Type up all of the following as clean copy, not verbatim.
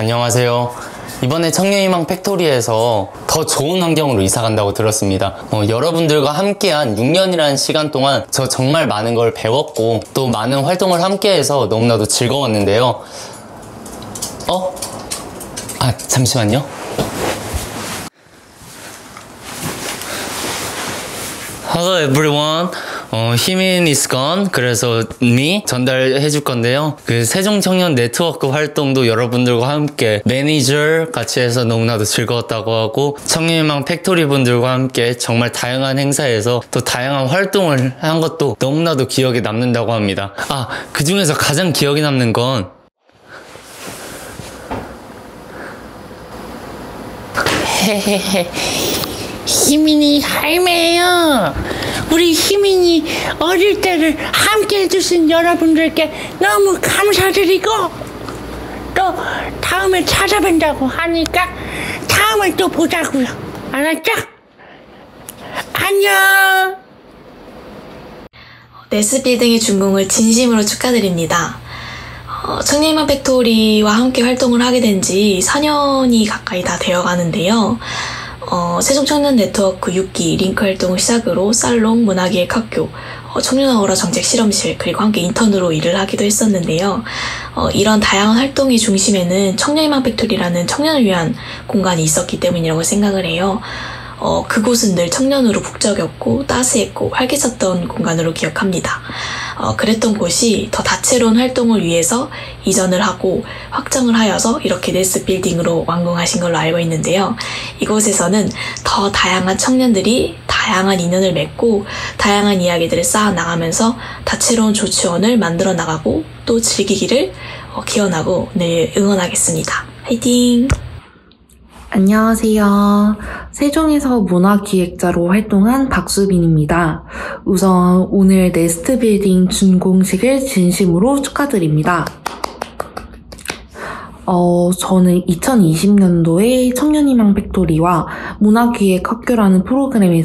안녕하세요. 이번에 청년희망 팩토리에서 더 좋은 환경으로 이사 간다고 들었습니다. 여러분들과 함께한 6년이라는 시간 동안 저 정말 많은 걸 배웠고 또 많은 활동을 함께해서 너무나도 즐거웠는데요. 잠시만요. Hello everyone. 희민 is gone. 그래서 me 전달해 줄 건데요. 그 세종청년 네트워크 활동도 여러분들과 함께 매니저 같이 해서 너무나도 즐거웠다고 하고, 청년희망 팩토리 분들과 함께 정말 다양한 행사에서 또 다양한 활동을 한 것도 너무나도 기억에 남는다고 합니다. 그 중에서 가장 기억에 남는 건 희민이 할매예요. 우리 희민이 어릴 때를 함께 해주신 여러분들께 너무 감사드리고, 또 다음에 찾아뵌다고 하니까 다음에 또 보자고요. 알았죠? 안녕. 네스빌딩의 준공을 진심으로 축하드립니다. 청년희망 팩토리와 함께 활동을 하게 된 지 4년이 가까이 다 되어가는데요. 세종청년 네트워크 6기 링크 활동을 시작으로 살롱, 문화기획학교, 청년아우라 정책 실험실, 그리고 함께 인턴으로 일을 하기도 했었는데요. 이런 다양한 활동의 중심에는 청년희망 팩토리라는 청년을 위한 공간이 있었기 때문이라고 생각을 해요. 그곳은 늘 청년으로 북적였고 따스했고 활기찼던 공간으로 기억합니다. 그랬던 곳이 더 다채로운 활동을 위해서 이전을 하고 확장을 하여서 이렇게 네스 빌딩으로 완공하신 걸로 알고 있는데요. 이곳에서는 더 다양한 청년들이 다양한 인연을 맺고 다양한 이야기들을 쌓아나가면서 다채로운 조치원을 만들어 나가고 또 즐기기를 기원하고 늘 응원하겠습니다. 화이팅! 안녕하세요. 세종에서 문화기획자로 활동한 박수빈입니다. 우선 오늘 네스트 빌딩 준공식을 진심으로 축하드립니다. 저는 2020년도에 청년희망 팩토리와 문화기획학교라는 프로그램에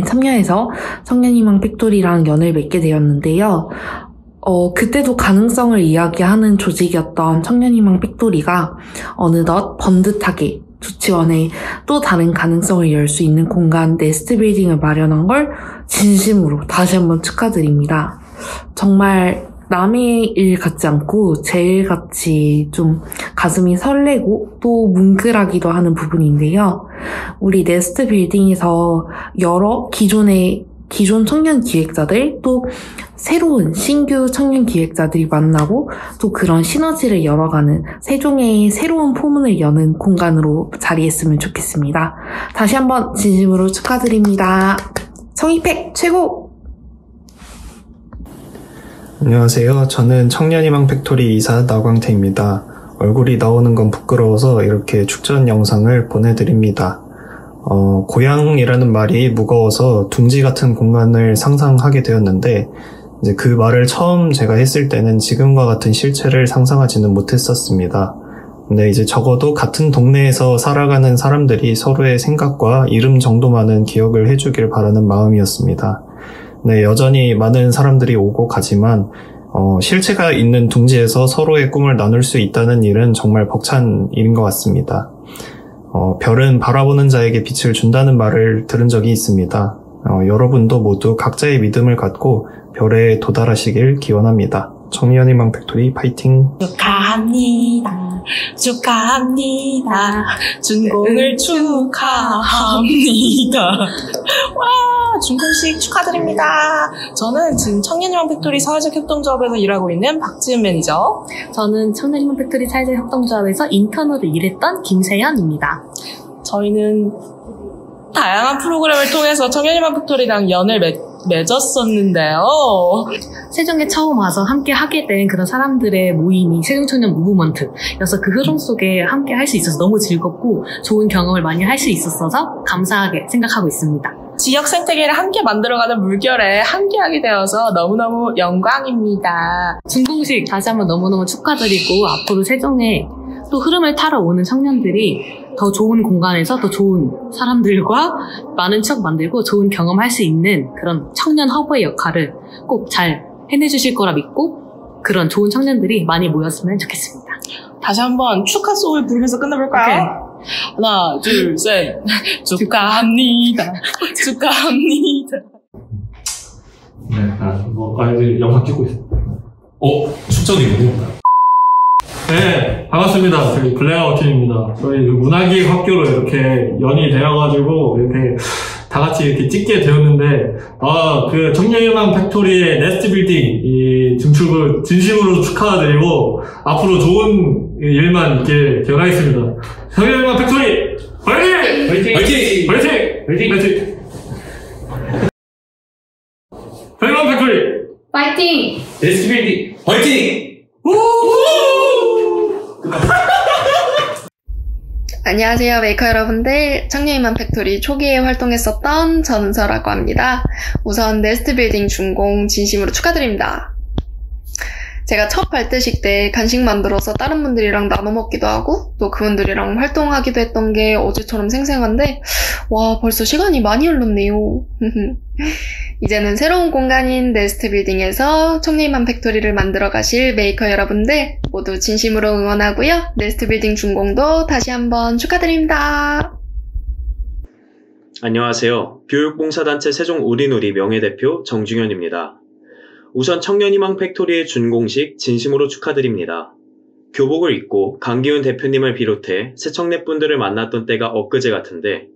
참여해서 청년희망 팩토리랑 연을 맺게 되었는데요. 그때도 가능성을 이야기하는 조직이었던 청년희망 팩토리가 어느덧 번듯하게 조치원에 또 다른 가능성을 열 수 있는 공간 네스트 빌딩을 마련한 걸 진심으로 다시 한번 축하드립니다. 정말 남의 일 같지 않고 제 일 같이 좀 가슴이 설레고 또 뭉클하기도 하는 부분인데요. 우리 네스트 빌딩에서 여러 기존 청년 기획자들, 또 새로운 신규 청년 기획자들이 만나고 또 그런 시너지를 열어가는 세종의 새로운 포문을 여는 공간으로 자리했으면 좋겠습니다. 다시 한번 진심으로 축하드립니다. 청희팩 최고! 안녕하세요. 저는 청년희망 팩토리 이사 나광태입니다. 얼굴이 나오는 건 부끄러워서 이렇게 축전 영상을 보내드립니다. 고향이라는 말이 무거워서 둥지 같은 공간을 상상하게 되었는데, 이제 그 말을 처음 제가 했을 때는 지금과 같은 실체를 상상하지는 못했었습니다. 근데 이제 적어도 같은 동네에서 살아가는 사람들이 서로의 생각과 이름 정도만은 기억을 해주길 바라는 마음이었습니다. 네, 여전히 많은 사람들이 오고 가지만 실체가 있는 둥지에서 서로의 꿈을 나눌 수 있다는 일은 정말 벅찬 일인 것 같습니다. 별은 바라보는 자에게 빛을 준다는 말을 들은 적이 있습니다. 여러분도 모두 각자의 믿음을 갖고 별에 도달하시길 기원합니다. 청년희망 팩토리 파이팅! 축하합니다. 축하합니다. 준공을 축하합니다. 와, 준공식 축하드립니다. 저는 지금 청년희망 팩토리 사회적 협동조합에서 일하고 있는 박지은 매니저. 저는 청년희망 팩토리 사회적 협동조합에서 인턴으로 일했던 김세연입니다. 저희는 다양한 프로그램을 통해서 청년희망 팩토리랑 연을 맺었었는데요. 세종에 처음 와서 함께 하게 된 그런 사람들의 모임이 세종청년 무브먼트여서 그 흐름 속에 함께 할 수 있어서 너무 즐겁고 좋은 경험을 많이 할 수 있었어서 감사하게 생각하고 있습니다. 지역 생태계를 함께 만들어가는 물결에 함께하게 되어서 너무너무 영광입니다. 준공식 다시 한번 너무너무 축하드리고, 앞으로 세종에 또 흐름을 타러 오는 청년들이 더 좋은 공간에서 더 좋은 사람들과 많은 추억 만들고 좋은 경험할 수 있는 그런 청년 허브의 역할을 꼭 잘 해내주실 거라 믿고 그런 좋은 청년들이 많이 모였으면 좋겠습니다. 다시 한번 축하 소울 부르면서 끝내볼까요? 하나, 둘, 셋. 축하합니다. 축하합니다. 네, 이제 영상 찍고 있어요. 축전이군요. 네, 반갑습니다. 저희 블랙아웃팀입니다. 저희 그 문화기획 학교로 이렇게 연이 되어가지고 이렇게 다 같이 이렇게 찍게 되었는데, 그 청년희망 팩토리의 네스트 빌딩 이 증축을 진심으로 축하드리고 앞으로 좋은 일만 있게 기원하겠습니다. 청년희망 팩토리 화이팅! 화이팅! 화이팅! 화이팅! 화이팅! 청년희망 팩토리 파이팅! 네스트 빌딩 화이팅! 안녕하세요, 메이커 여러분들. 청년희망 팩토리 초기에 활동했었던 전서라고 합니다. 우선 네스트 빌딩 준공 진심으로 축하드립니다. 제가 첫 발대식 때 간식 만들어서 다른 분들이랑 나눠 먹기도 하고 또 그분들이랑 활동하기도 했던 게 어제처럼 생생한데 와, 벌써 시간이 많이 흘렀네요. 이제는 새로운 공간인 네스트 빌딩에서 청년희망 팩토리를 만들어 가실 메이커 여러분들 모두 진심으로 응원하고요. 네스트 빌딩 준공도 다시 한번 축하드립니다. 안녕하세요. 교육봉사단체 세종 우리누리 명예대표 정중현입니다. 우선 청년희망 팩토리의 준공식 진심으로 축하드립니다. 교복을 입고 강기훈 대표님을 비롯해 새청랩분들을 만났던 때가 엊그제 같은데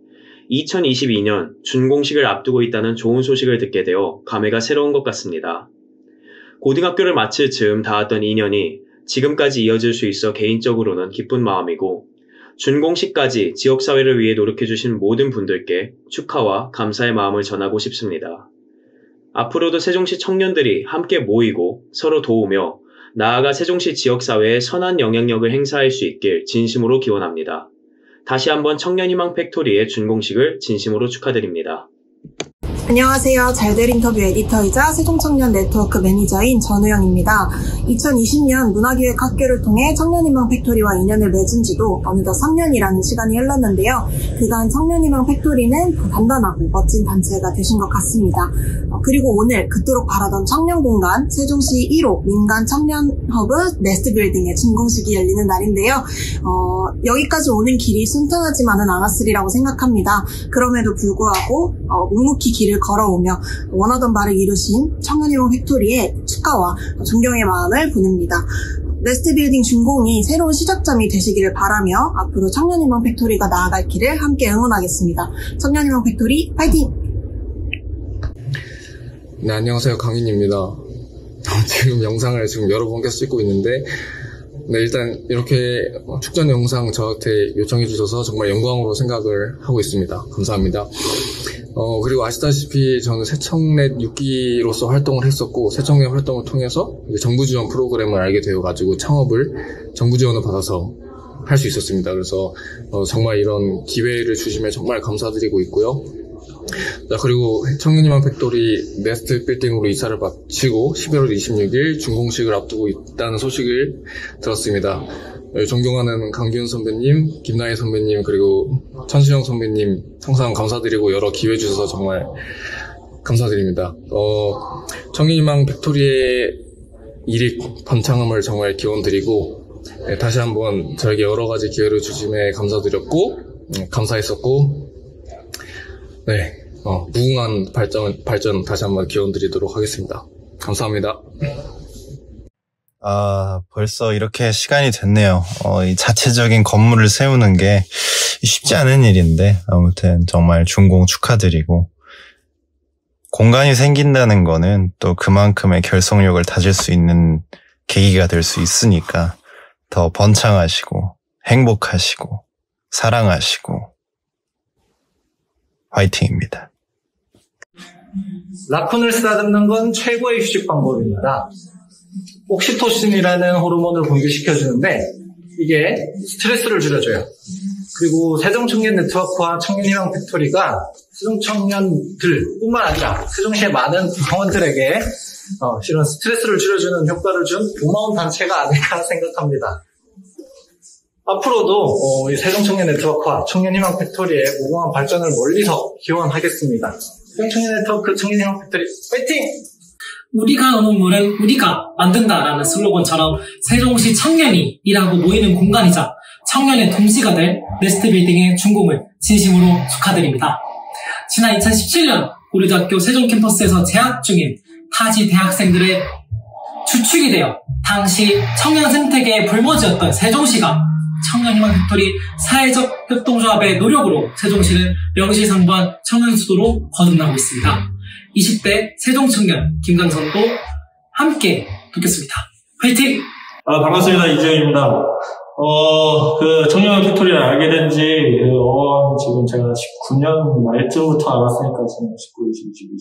2022년 준공식을 앞두고 있다는 좋은 소식을 듣게 되어 감회가 새로운 것 같습니다. 고등학교를 마칠 즈음 닿았던 인연이 지금까지 이어질 수 있어 개인적으로는 기쁜 마음이고 준공식까지 지역사회를 위해 노력해주신 모든 분들께 축하와 감사의 마음을 전하고 싶습니다. 앞으로도 세종시 청년들이 함께 모이고 서로 도우며 나아가 세종시 지역사회에 선한 영향력을 행사할 수 있길 진심으로 기원합니다. 다시 한번 청년희망 팩토리의 준공식을 진심으로 축하드립니다. 안녕하세요. 잘될 인터뷰 에디터이자 세종청년 네트워크 매니저인 전우영입니다. 2020년 문화기획 학교를 통해 청년희망 팩토리와 인연을 맺은 지도 어느덧 3년이라는 시간이 흘렀는데요. 그간 청년희망 팩토리는 단단하고 멋진 단체가 되신 것 같습니다. 그리고 오늘 그토록 바라던 청년공간 세종시 1호 민간 청년허브 네스트 빌딩의 준공식이 열리는 날인데요. 여기까지 오는 길이 순탄하지만은 않았으리라고 생각합니다. 그럼에도 불구하고 묵묵히 길을 걸어오며 원하던 바를 이루신 청년희망 팩토리에 축하와 존경의 마음을 보냅니다. 네스트 빌딩 준공이 새로운 시작점이 되시기를 바라며 앞으로 청년희망 팩토리가 나아갈 길을 함께 응원하겠습니다. 청년희망 팩토리 파이팅! 네, 안녕하세요. 강인입니다. 지금 영상을 여러 번 계속 찍고 있는데 네, 일단 이렇게 축전 영상 저한테 요청해 주셔서 정말 영광으로 생각을 하고 있습니다. 감사합니다. 그리고 아시다시피 저는 새청넷 6기로서 활동을 했었고 새청넷 활동을 통해서 정부 지원 프로그램을 알게 되어가지고 창업을 정부 지원을 받아서 할 수 있었습니다. 그래서 정말 이런 기회를 주시면 정말 감사드리고 있고요. 자, 그리고 청년희망 팩토리 네스트 빌딩으로 이사를 마치고 11월 26일 준공식을 앞두고 있다는 소식을 들었습니다. 존경하는 강기훈 선배님, 김나희 선배님, 그리고 천수영 선배님 항상 감사드리고 여러 기회 주셔서 정말 감사드립니다. 청년희망 팩토리의 일이 번창함을 정말 기원드리고 네, 다시 한번 저에게 여러 가지 기회를 주심에 감사드렸고 감사했었고 네, 무궁한 발전 다시 한번 기원드리도록 하겠습니다. 감사합니다. 벌써 이렇게 시간이 됐네요. 이 자체적인 건물을 세우는 게 쉽지 않은 일인데, 아무튼 정말 준공 축하드리고, 공간이 생긴다는 거는 또 그만큼의 결속력을 다질 수 있는 계기가 될 수 있으니까, 더 번창하시고, 행복하시고, 사랑하시고, 화이팅입니다. 라쿤을 쓰다듬는 건 최고의 휴식 방법입니다. 옥시토신이라는 호르몬을 분비시켜주는데 이게 스트레스를 줄여줘요. 그리고 세종청년 네트워크와 청년희망 팩토리가 세종청년들 뿐만 아니라 세종시의 많은 구성원들에게 실은 스트레스를 줄여주는 효과를 준 고마운 단체가 아닐까 생각합니다. 앞으로도 이 세종청년 네트워크와 청년희망 팩토리의 무궁한 발전을 멀리서 기원하겠습니다. 세종청년 네트워크, 청년희망 팩토리 파이팅! 우리가 노는 우리가 만든다라는 슬로건처럼 세종시 청년이 일하고 모이는 공간이자 청년의 동지가 될 네스트빌딩의 준공을 진심으로 축하드립니다. 지난 2017년 우리 대학교 세종 캠퍼스에서 재학 중인 타지 대학생들의 주축이 되어 당시 청년 생태계의 불모지였던 세종시가 청년희망 팩토리 사회적 협동조합의 노력으로 세종시를 명실상부한 청년 수도로 거듭나고 있습니다. 20대 세종청년 김강선도 함께 돕겠습니다. 화이팅! 반갑습니다. 이재영입니다. 청년 팩토리를 알게 된 지, 지금 제가 19년 말쯤부터 알았으니까 지금 19, 20, 21,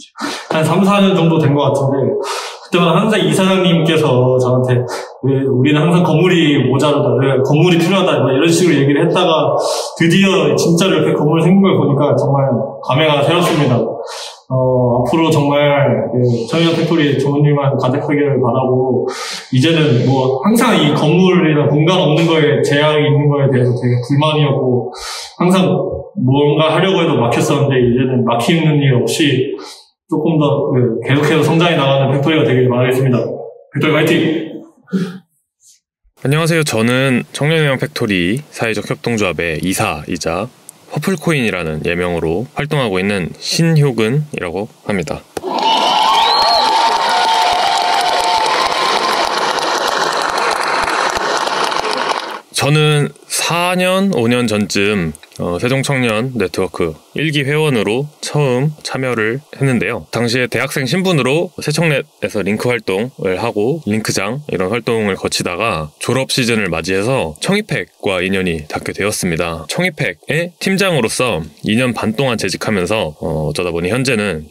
한 3, 4년 정도 된 것 같은데, 그때마다 항상 이사장님께서 저한테, 우리는 항상 건물이 모자르다, 건물이 필요하다, 이런 식으로 얘기를 했다가, 드디어 진짜로 이렇게 건물이 생긴 걸 보니까 정말 감회가 새롭습니다. 앞으로 정말 청년 팩토리 좋은 일만 가득하기를 바라고, 이제는 항상 이 건물이나 공간 없는 거에 제약이 있는 거에 대해서 되게 불만이었고, 항상 뭔가 하려고 해도 막혔었는데, 이제는 막히는 일 없이 조금 더 계속해서 성장해 나가는 팩토리가 되길 바라겠습니다. 팩토리 화이팅! 안녕하세요. 저는 청년희망 팩토리 사회적 협동조합의 이사이자 퍼플코인이라는 예명으로 활동하고 있는 신효근이라고 합니다. 저는 4년, 5년 전쯤 세종청년 네트워크 1기 회원으로 처음 참여를 했는데요. 당시에 대학생 신분으로 세청넷에서 링크 활동을 하고 링크장 이런 활동을 거치다가 졸업 시즌을 맞이해서 청이팩과 인연이 닿게 되었습니다. 청이팩의 팀장으로서 2년 반 동안 재직하면서 어쩌다 보니 현재는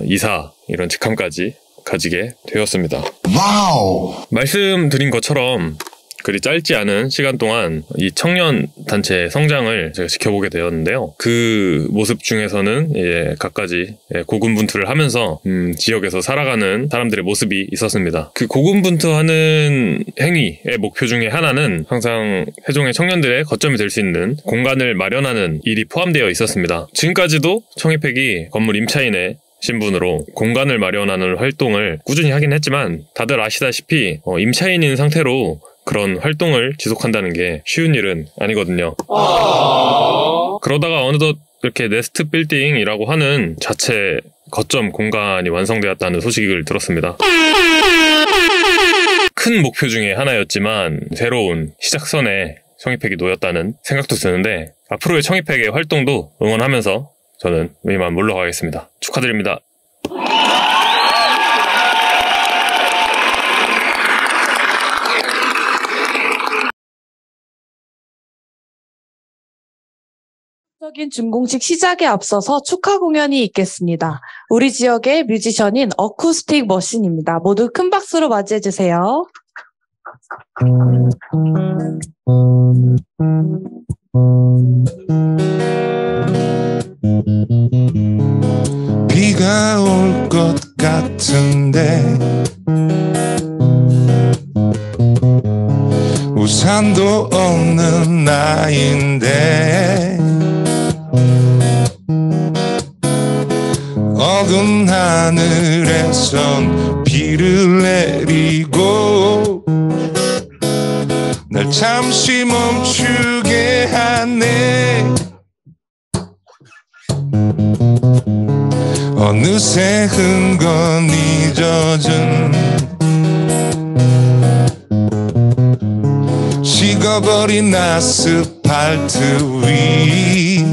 이사 이런 직함까지 가지게 되었습니다. 와우! 말씀드린 것처럼 그리 짧지 않은 시간 동안 이 청년 단체의 성장을 제가 지켜보게 되었는데요. 그 모습 중에서는 이제 갖가지 고군분투를 하면서 지역에서 살아가는 사람들의 모습이 있었습니다. 그 고군분투하는 행위의 목표 중에 하나는 항상 세종의 청년들의 거점이 될 수 있는 공간을 마련하는 일이 포함되어 있었습니다. 지금까지도 청이팩이 건물 임차인의 신분으로 공간을 마련하는 활동을 꾸준히 하긴 했지만 다들 아시다시피 임차인인 상태로 그런 활동을 지속한다는 게 쉬운 일은 아니거든요. 그러다가 어느덧 이렇게 네스트 빌딩이라고 하는 자체 거점 공간이 완성되었다는 소식을 들었습니다. 큰 목표 중에 하나였지만 새로운 시작선에 청이팩이 놓였다는 생각도 드는데 앞으로의 청이팩의 활동도 응원하면서 저는 이만 물러가겠습니다. 축하드립니다. 적인 준공식 시작에 앞서서 축하 공연이 있겠습니다. 우리 지역의 뮤지션인 어쿠스틱 머신입니다. 모두 큰 박수로 맞이해주세요. 비가 올 것 같은데 우산도 없는 나인데 어두운 하늘에선 비를 내리고 날 잠시 멈추게 하네. 어느새 흥건히 젖은 식어버린 아스팔트 위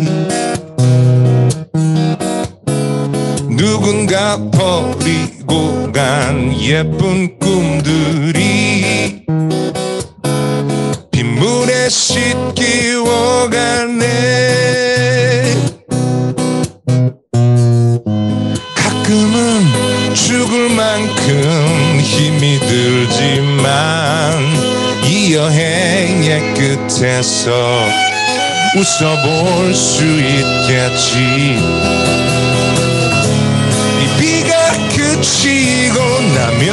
누군가 버리고 간 예쁜 꿈들이 빗물에 씻기워가네. 가끔은 죽을 만큼 힘이 들지만 이 여행의 끝에서 웃어볼 수 있겠지. 그치고 나면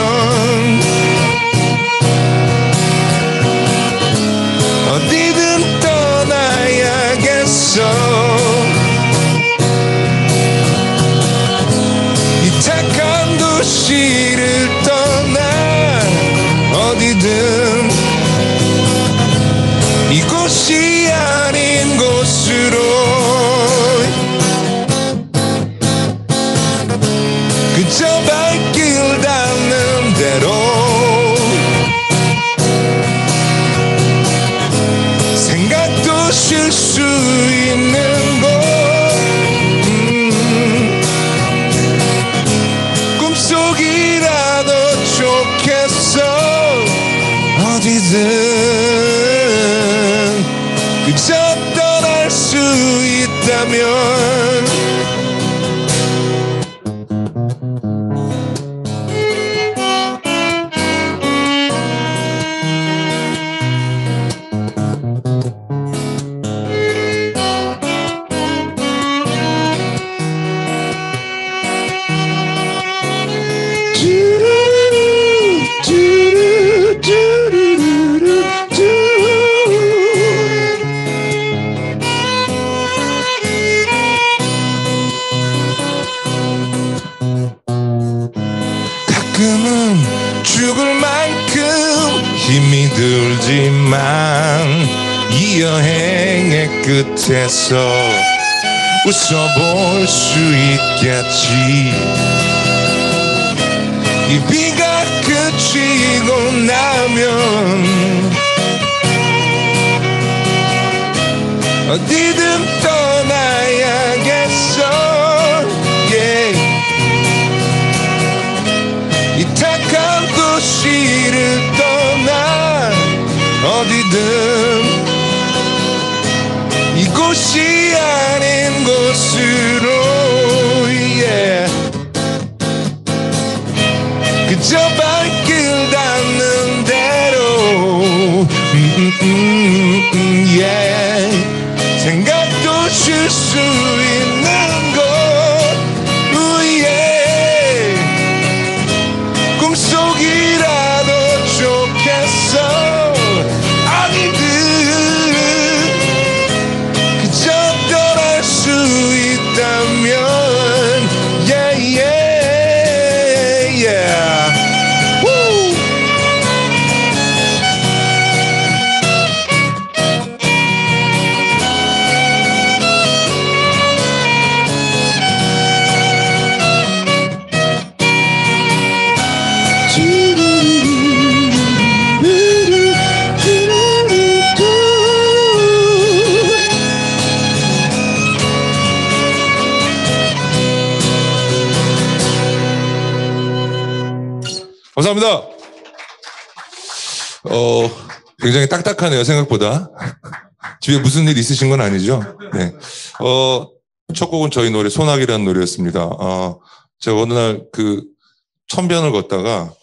어디든 떠나야겠어. 이 착한 도시를 이곳이 아닌 곳으로 그저 발길 닿는 대로 생각도 쉴 수 있는 곳 꿈속이라도 좋겠어 어디든 그저 떠날 수 있다면 가끔은 죽을 만큼 힘이 들지만 이 여행의 끝에서 웃어볼 수 있겠지 이 비가 그치고 나면 어디든 떠나야겠어 yeah. 이 탁한 도시를 떠나 어디든 이곳이 아닌 곳으로 yeah. 그저 발길 닿는 대로 yeah. 생각도 쉴 수 있는 곳 yeah. 꿈속이라도 좋겠어 어디든 그저 떠날 수 있다면 yeah, yeah, yeah. Woo. 감사합니다. 굉장히 딱딱하네요, 생각보다. 집에 무슨 일 있으신 건 아니죠? 네. 첫 곡은 저희 노래, 소나기라는 노래였습니다. 제가 어느 날 천변을 걷다가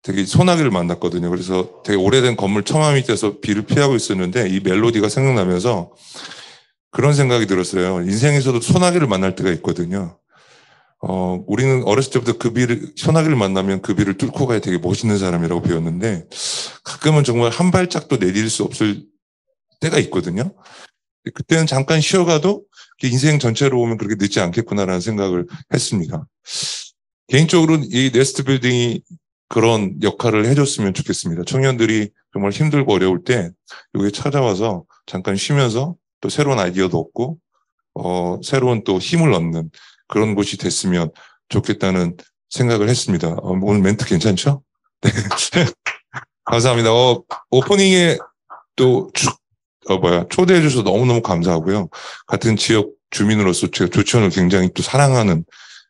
되게 소나기를 만났거든요. 그래서 되게 오래된 건물 처마 밑에서 비를 피하고 있었는데 이 멜로디가 생각나면서 그런 생각이 들었어요. 인생에서도 소나기를 만날 때가 있거든요. 우리는 어렸을 때부터 소나기를 만나면 그 비를 뚫고 가야 되게 멋있는 사람이라고 배웠는데 가끔은 정말 한 발짝도 내딜 수 없을 때가 있거든요. 그때는 잠깐 쉬어가도 인생 전체로 보면 그렇게 늦지 않겠구나라는 생각을 했습니다. 개인적으로는 이 네스트 빌딩이 그런 역할을 해줬으면 좋겠습니다. 청년들이 정말 힘들고 어려울 때 여기 찾아와서 잠깐 쉬면서 또 새로운 아이디어도 얻고 새로운 또 힘을 얻는 그런 곳이 됐으면 좋겠다는 생각을 했습니다. 오늘 멘트 괜찮죠? 네. 감사합니다. 오프닝에 또 초대해 주셔서 너무너무 감사하고요. 같은 지역 주민으로서 제가 조치원을 굉장히 또 사랑하는,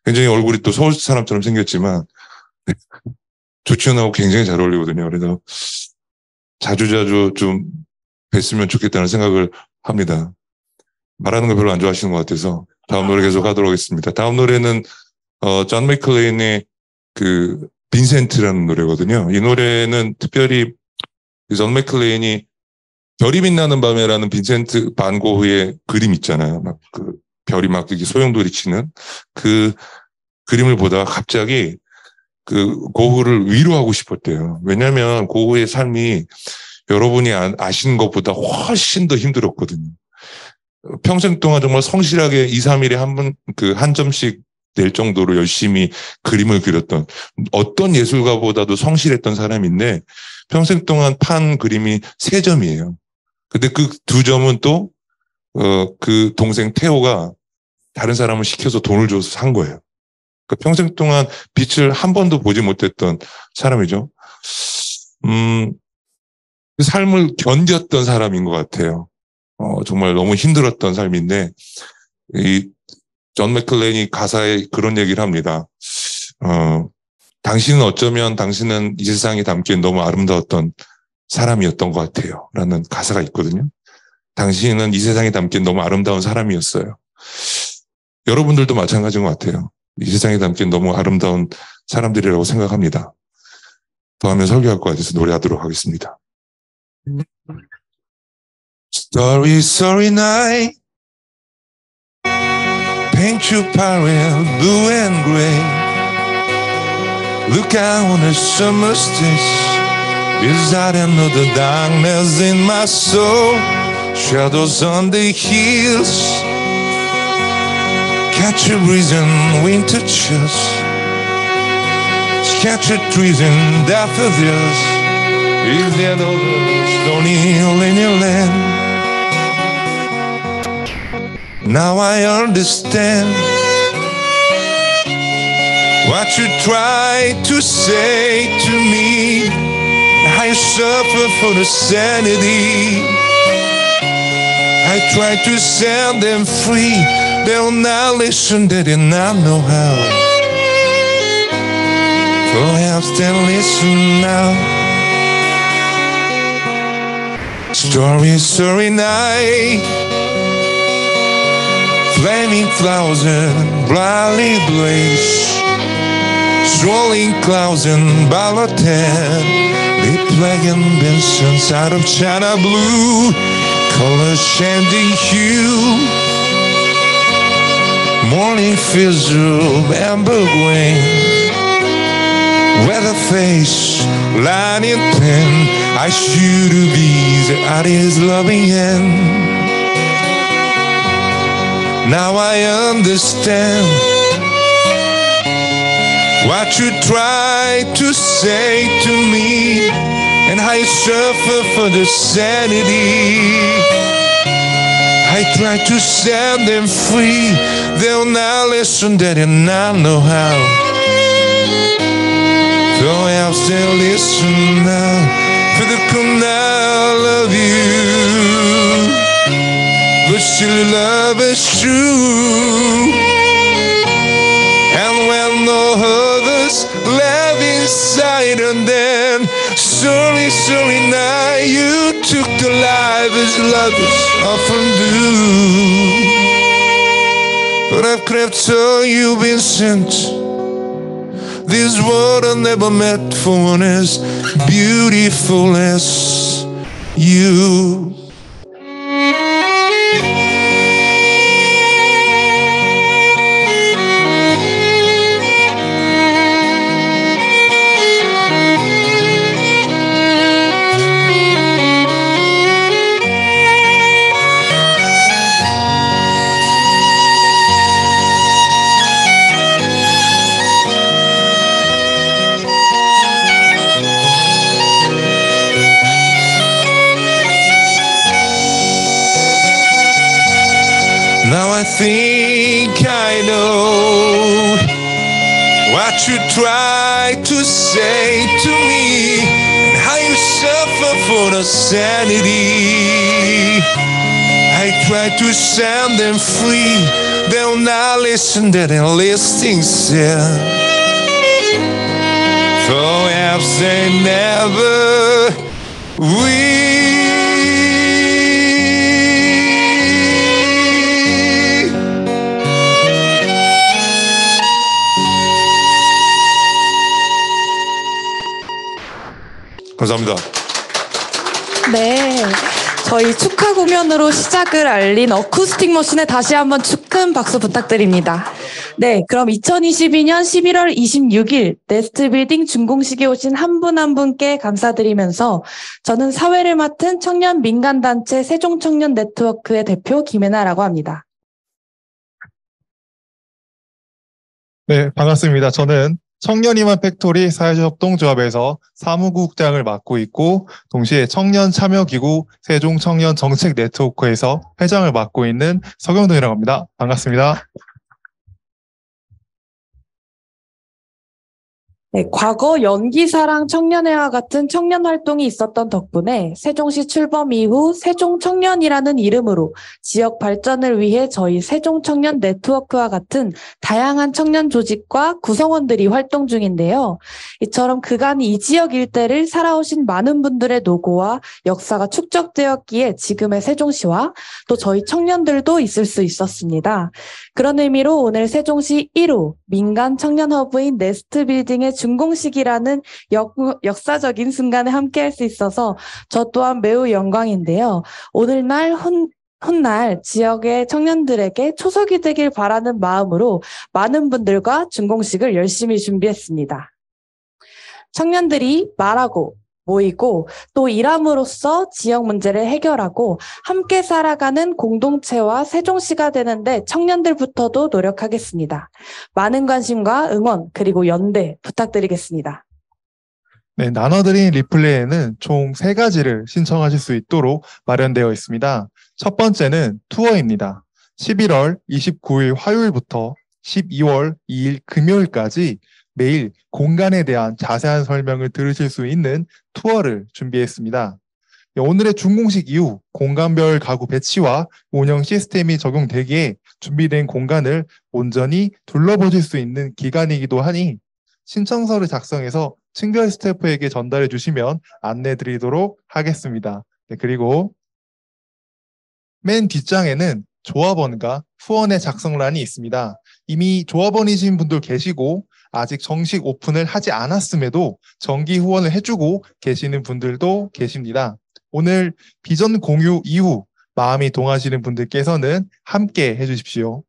굉장히 얼굴이 또 서울 사람처럼 생겼지만 조치원하고 굉장히 잘 어울리거든요. 그래서 자주자주 좀 뵀으면 좋겠다는 생각을 합니다. 말하는 거 별로 안 좋아하시는 것 같아서 다음 노래 계속 하도록 하겠습니다. 다음 노래는 존 맥클레인의 빈센트라는 노래거든요. 이 노래는 특별히 존 맥클레인이 별이 빛나는 밤에라는 빈센트 반 고흐의 그림 있잖아요. 막 별이 막 이렇게 소용돌이치는 그 그림을 보다가 갑자기 고흐를 위로하고 싶었대요. 왜냐하면 고흐의 삶이 여러분이 아시는 것보다 훨씬 더 힘들었거든요. 평생 동안 정말 성실하게 2, 3일에 한 점씩 낼 정도로 열심히 그림을 그렸던, 어떤 예술가보다도 성실했던 사람인데 평생 동안 판 그림이 3점이에요. 근데 그 두 점은 또, 그 동생 태호가 다른 사람을 시켜서 돈을 줘서 산 거예요. 그러니까 평생 동안 빛을 한 번도 보지 못했던 사람이죠. 그 삶을 견뎠던 사람인 것 같아요. 정말 너무 힘들었던 삶인데, 존 맥클레인이 가사에 그런 얘기를 합니다. 당신은 어쩌면 당신은 이 세상에 담기엔 너무 아름다웠던 사람이었던 것 같아요. 라는 가사가 있거든요. 당신은 이 세상에 담기엔 너무 아름다운 사람이었어요. 여러분들도 마찬가지인 것 같아요. 이 세상에 담기엔 너무 아름다운 사람들이라고 생각합니다. 더 하면 설교할 것 같아서 노래하도록 하겠습니다. Starry, starry night, paint your palette blue and gray. Look out on the summer stage. Is that another darkness in my soul? Shadows on the hills, catch a breeze in winter chills, catch a trees in daffodils. Is that over stony hill in your land? Now I understand what you tried to say to me. I suffer for the sanity. I try to set them free. They'll not listen, they did not know how. Perhaps they'll listen now. Starry, starry night, flaming clouds and brightly blaze, swirling clouds and balloted. They plaguing Vincents out of China blue, colors changing hue. Morning fizzle, amber green, weather face, lining pen. I shoot a bees at his loving hand. Now I understand what you tried to say to me, and I suffer for the sanity. I try to set them free. They'll not listen, they do not know how. Perhaps they'll listen now. For the canal of you, but still love is true. And when no others live inside, and then sorry, sorry, now you took the life as lovers often do. But I've crept so you've been sent. This world I never met for one as beautiful as you. Now I think I know what you tried to say to me, and how you suffer for the sanity. I try to set them free. They'll not listen, they'll listen still. Perhaps they never will. 감사합니다. 네. 저희 축하 공연으로 시작을 알린 어쿠스틱 머신에 다시 한번 큰 박수 부탁드립니다. 네, 그럼 2022년 11월 26일 네스트 빌딩 준공식에 오신 한 분 한 분께 감사드리면서 저는 사회를 맡은 청년 민간단체 세종청년 네트워크의 대표 김혜나라고 합니다. 네, 반갑습니다. 저는 청년희망 팩토리 사회협동조합에서 사무국장을 맡고 있고 동시에 청년참여기구 세종청년정책네트워크에서 회장을 맡고 있는 서경동이라고 합니다. 반갑습니다. 네, 과거 연기사랑 청년회와 같은 청년 활동이 있었던 덕분에 세종시 출범 이후 세종청년이라는 이름으로 지역 발전을 위해 저희 세종청년 네트워크와 같은 다양한 청년 조직과 구성원들이 활동 중인데요. 이처럼 그간 이 지역 일대를 살아오신 많은 분들의 노고와 역사가 축적되었기에 지금의 세종시와 또 저희 청년들도 있을 수 있었습니다. 그런 의미로 오늘 세종시 1호 민간 청년 허브인 네스트 빌딩의 준공식이라는 역사적인 순간에 함께할 수 있어서 저 또한 매우 영광인데요. 오늘날 훗날 지역의 청년들에게 초석이 되길 바라는 마음으로 많은 분들과 준공식을 열심히 준비했습니다. 청년들이 말하고 모이고 또 일함으로써 지역 문제를 해결하고 함께 살아가는 공동체와 세종시가 되는데 청년들부터도 노력하겠습니다. 많은 관심과 응원 그리고 연대 부탁드리겠습니다. 네, 나눠드린 리플레이에는 총 3가지를 신청하실 수 있도록 마련되어 있습니다. 첫 번째는 투어입니다. 11월 29일 화요일부터 12월 2일 금요일까지 매일 공간에 대한 자세한 설명을 들으실 수 있는 투어를 준비했습니다. 오늘의 준공식 이후 공간별 가구 배치와 운영 시스템이 적용되기에 준비된 공간을 온전히 둘러보실 수 있는 기간이기도 하니 신청서를 작성해서 층별 스태프에게 전달해 주시면 안내 드리도록 하겠습니다. 네, 그리고 맨 뒷장에는 조합원과 후원의 작성란이 있습니다. 이미 조합원이신 분들 계시고 아직 정식 오픈을 하지 않았음에도 정기 후원을 해주고 계시는 분들도 계십니다. 오늘 비전 공유 이후 마음이 동하시는 분들께서는 함께 해주십시오.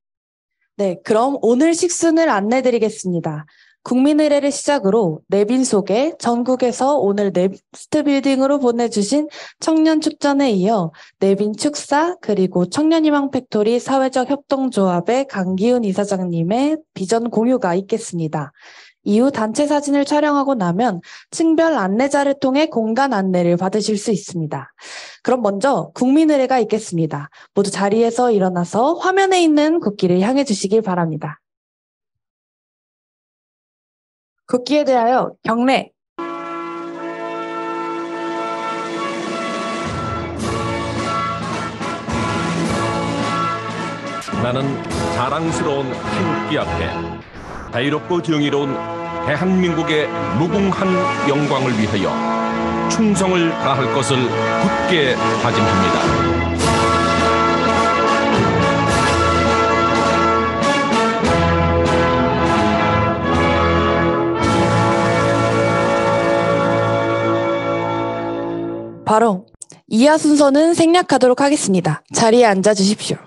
네, 그럼 오늘 식순을 안내드리겠습니다. 국민의례를 시작으로 내빈 소개, 전국에서 오늘 네스트 빌딩으로 보내주신 청년 축전에 이어 내빈 축사 그리고 청년희망 팩토리 사회적 협동조합의 강기훈 이사장님의 비전 공유가 있겠습니다. 이후 단체 사진을 촬영하고 나면 층별 안내자를 통해 공간 안내를 받으실 수 있습니다. 그럼 먼저 국민의례가 있겠습니다. 모두 자리에서 일어나서 화면에 있는 국기를 향해 주시길 바랍니다. 국기에 대하여 경례. 나는 자랑스러운 태극기 앞에 자유롭고 정의로운 대한민국의 무궁한 영광을 위하여 충성을 다할 것을 굳게 다짐합니다. 바로 이하 순서는 생략하도록 하겠습니다. 자리에 앉아 주십시오.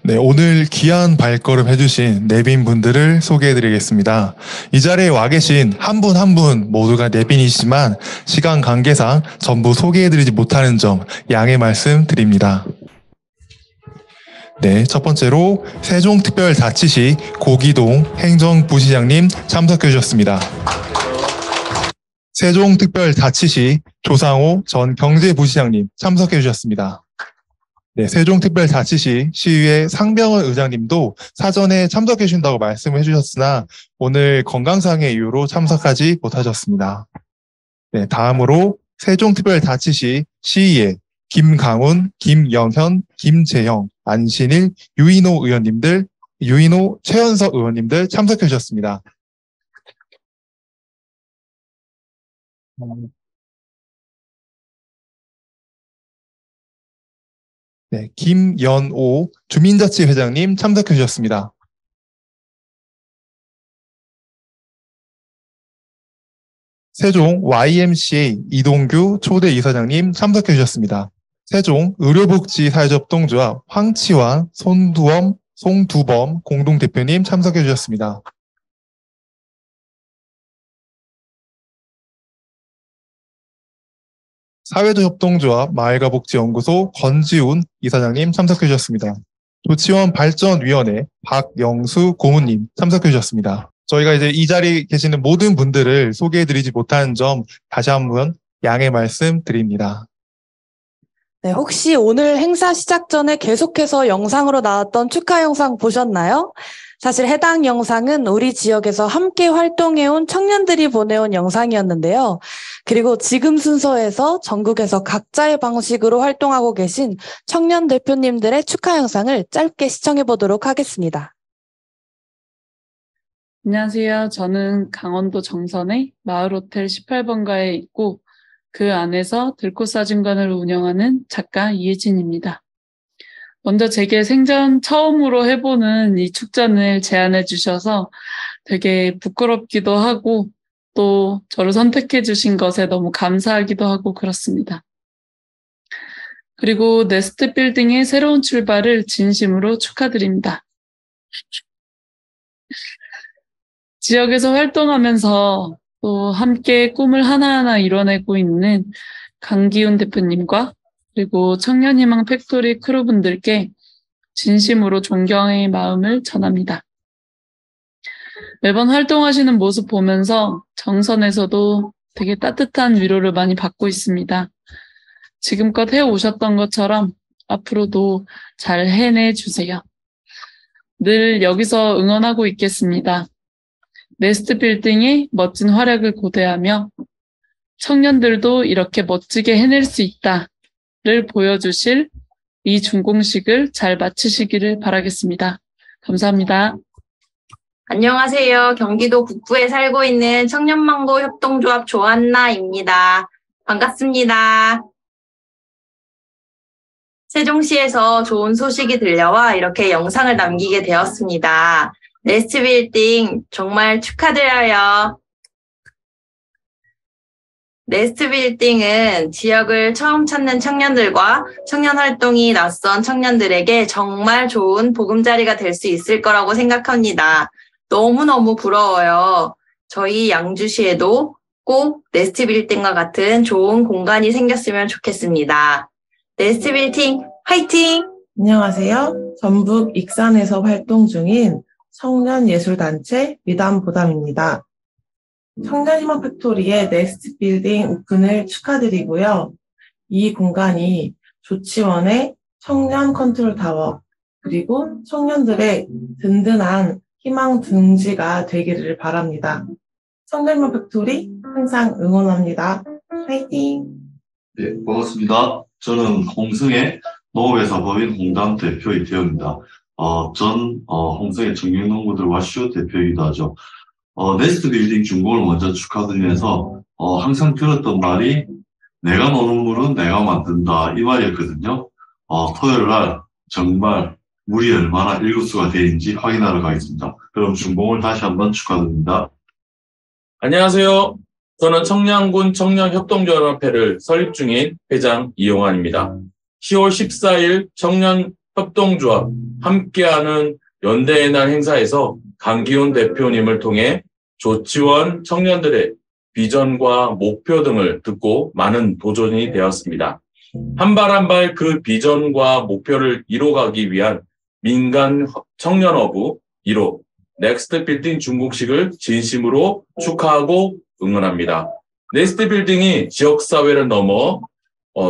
네, 오늘 귀한 발걸음 해주신 내빈 분들을 소개해드리겠습니다. 이 자리에 와 계신 한 분 한 분 모두가 내빈이시지만 시간 관계상 전부 소개해드리지 못하는 점 양해 말씀드립니다. 네, 첫 번째로 세종특별자치시 고기동 행정부시장님 참석해 주셨습니다. 세종특별자치시 조상호 전 경제부시장님 참석해 주셨습니다. 네, 세종특별자치시 시의회 상병원 의장님도 사전에 참석해 주신다고 말씀을 해주셨으나 오늘 건강상의 이유로 참석하지 못하셨습니다. 네, 다음으로 세종특별자치시 시의회 김강훈, 김영현, 김재형, 안신일, 유인호 의원님들, 유인호, 최현석 의원님들 참석해 주셨습니다. 네, 김연오 주민자치 회장님 참석해 주셨습니다. 세종 YMCA 이동규 초대 이사장님 참석해 주셨습니다. 세종 의료복지사회접동조합 황치환, 송두범 공동대표님 참석해 주셨습니다. 사회도협동조합 마을가복지연구소 권지훈 이사장님 참석해 주셨습니다. 조치원 발전위원회 박영수 고문님 참석해 주셨습니다. 저희가 이제 이 자리에 계시는 모든 분들을 소개해드리지 못한 점 다시 한번 양해 말씀드립니다. 네, 혹시 오늘 행사 시작 전에 계속해서 영상으로 나왔던 축하 영상 보셨나요? 사실 해당 영상은 우리 지역에서 함께 활동해온 청년들이 보내온 영상이었는데요. 그리고 지금 순서에서 전국에서 각자의 방식으로 활동하고 계신 청년 대표님들의 축하 영상을 짧게 시청해 보도록 하겠습니다. 안녕하세요. 저는 강원도 정선의 마을호텔 18번가에 있고 그 안에서 들꽃사진관을 운영하는 작가 이혜진입니다. 먼저 제게 생전 처음으로 해보는 이 축전을 제안해 주셔서 되게 부끄럽기도 하고 또 저를 선택해 주신 것에 너무 감사하기도 하고 그렇습니다. 그리고 네스트 빌딩의 새로운 출발을 진심으로 축하드립니다. 지역에서 활동하면서 또 함께 꿈을 하나하나 이뤄내고 있는 강기훈 대표님과 그리고 청년희망 팩토리 크루분들께 진심으로 존경의 마음을 전합니다. 매번 활동하시는 모습 보면서 정선에서도 되게 따뜻한 위로를 많이 받고 있습니다. 지금껏 해오셨던 것처럼 앞으로도 잘 해내주세요. 늘 여기서 응원하고 있겠습니다. 네스트 빌딩의 멋진 활약을 고대하며 청년들도 이렇게 멋지게 해낼 수 있다를 보여주실 이 준공식을 잘 마치시기를 바라겠습니다. 감사합니다. 안녕하세요. 경기도 북부에 살고 있는 청년망고 협동조합 조한나입니다. 반갑습니다. 세종시에서 좋은 소식이 들려와 이렇게 영상을 남기게 되었습니다. 네스트 빌딩 정말 축하드려요. 네스트 빌딩은 지역을 처음 찾는 청년들과 청년 활동이 낯선 청년들에게 정말 좋은 보금자리가 될 수 있을 거라고 생각합니다. 너무너무 부러워요. 저희 양주시에도 꼭 네스트 빌딩과 같은 좋은 공간이 생겼으면 좋겠습니다. 네스트 빌딩 화이팅! 안녕하세요. 전북 익산에서 활동 중인 청년예술단체 미담보담입니다. 청년희망 팩토리의 네스트 빌딩 오픈을 축하드리고요. 이 공간이 조치원의 청년 컨트롤 타워 그리고 청년들의 든든한 희망 둥지가 되기를 바랍니다. 청년희망 팩토리 항상 응원합니다. 화이팅! 네, 반갑습니다. 저는 홍성의 농업회사 법인 홍담 대표 이태호입니다. 전 홍성의 청년농부들 와슈 대표이기도 하죠. 네스트 빌딩 준공을 먼저 축하드리면서 항상 들었던 말이 내가 노는 물은 내가 만든다 이 말이었거든요. 토요일 날 정말 물이 얼마나 일급수가 되는지 확인하러 가겠습니다. 그럼 준공을 다시 한번 축하드립니다. 안녕하세요. 저는 청량군 청년협동조합회를 설립 중인 회장 이용환입니다. 10월 14일 청년협동조합 함께하는 연대의 날 행사에서 강기훈 대표님을 통해 조치원 청년들의 비전과 목표 등을 듣고 많은 도전이 되었습니다. 한 발 한 발 그 비전과 목표를 이뤄가기 위한 민간 청년허브 1호 넥스트 빌딩 준공식을 진심으로 축하하고 응원합니다. 넥스트 빌딩이 지역사회를 넘어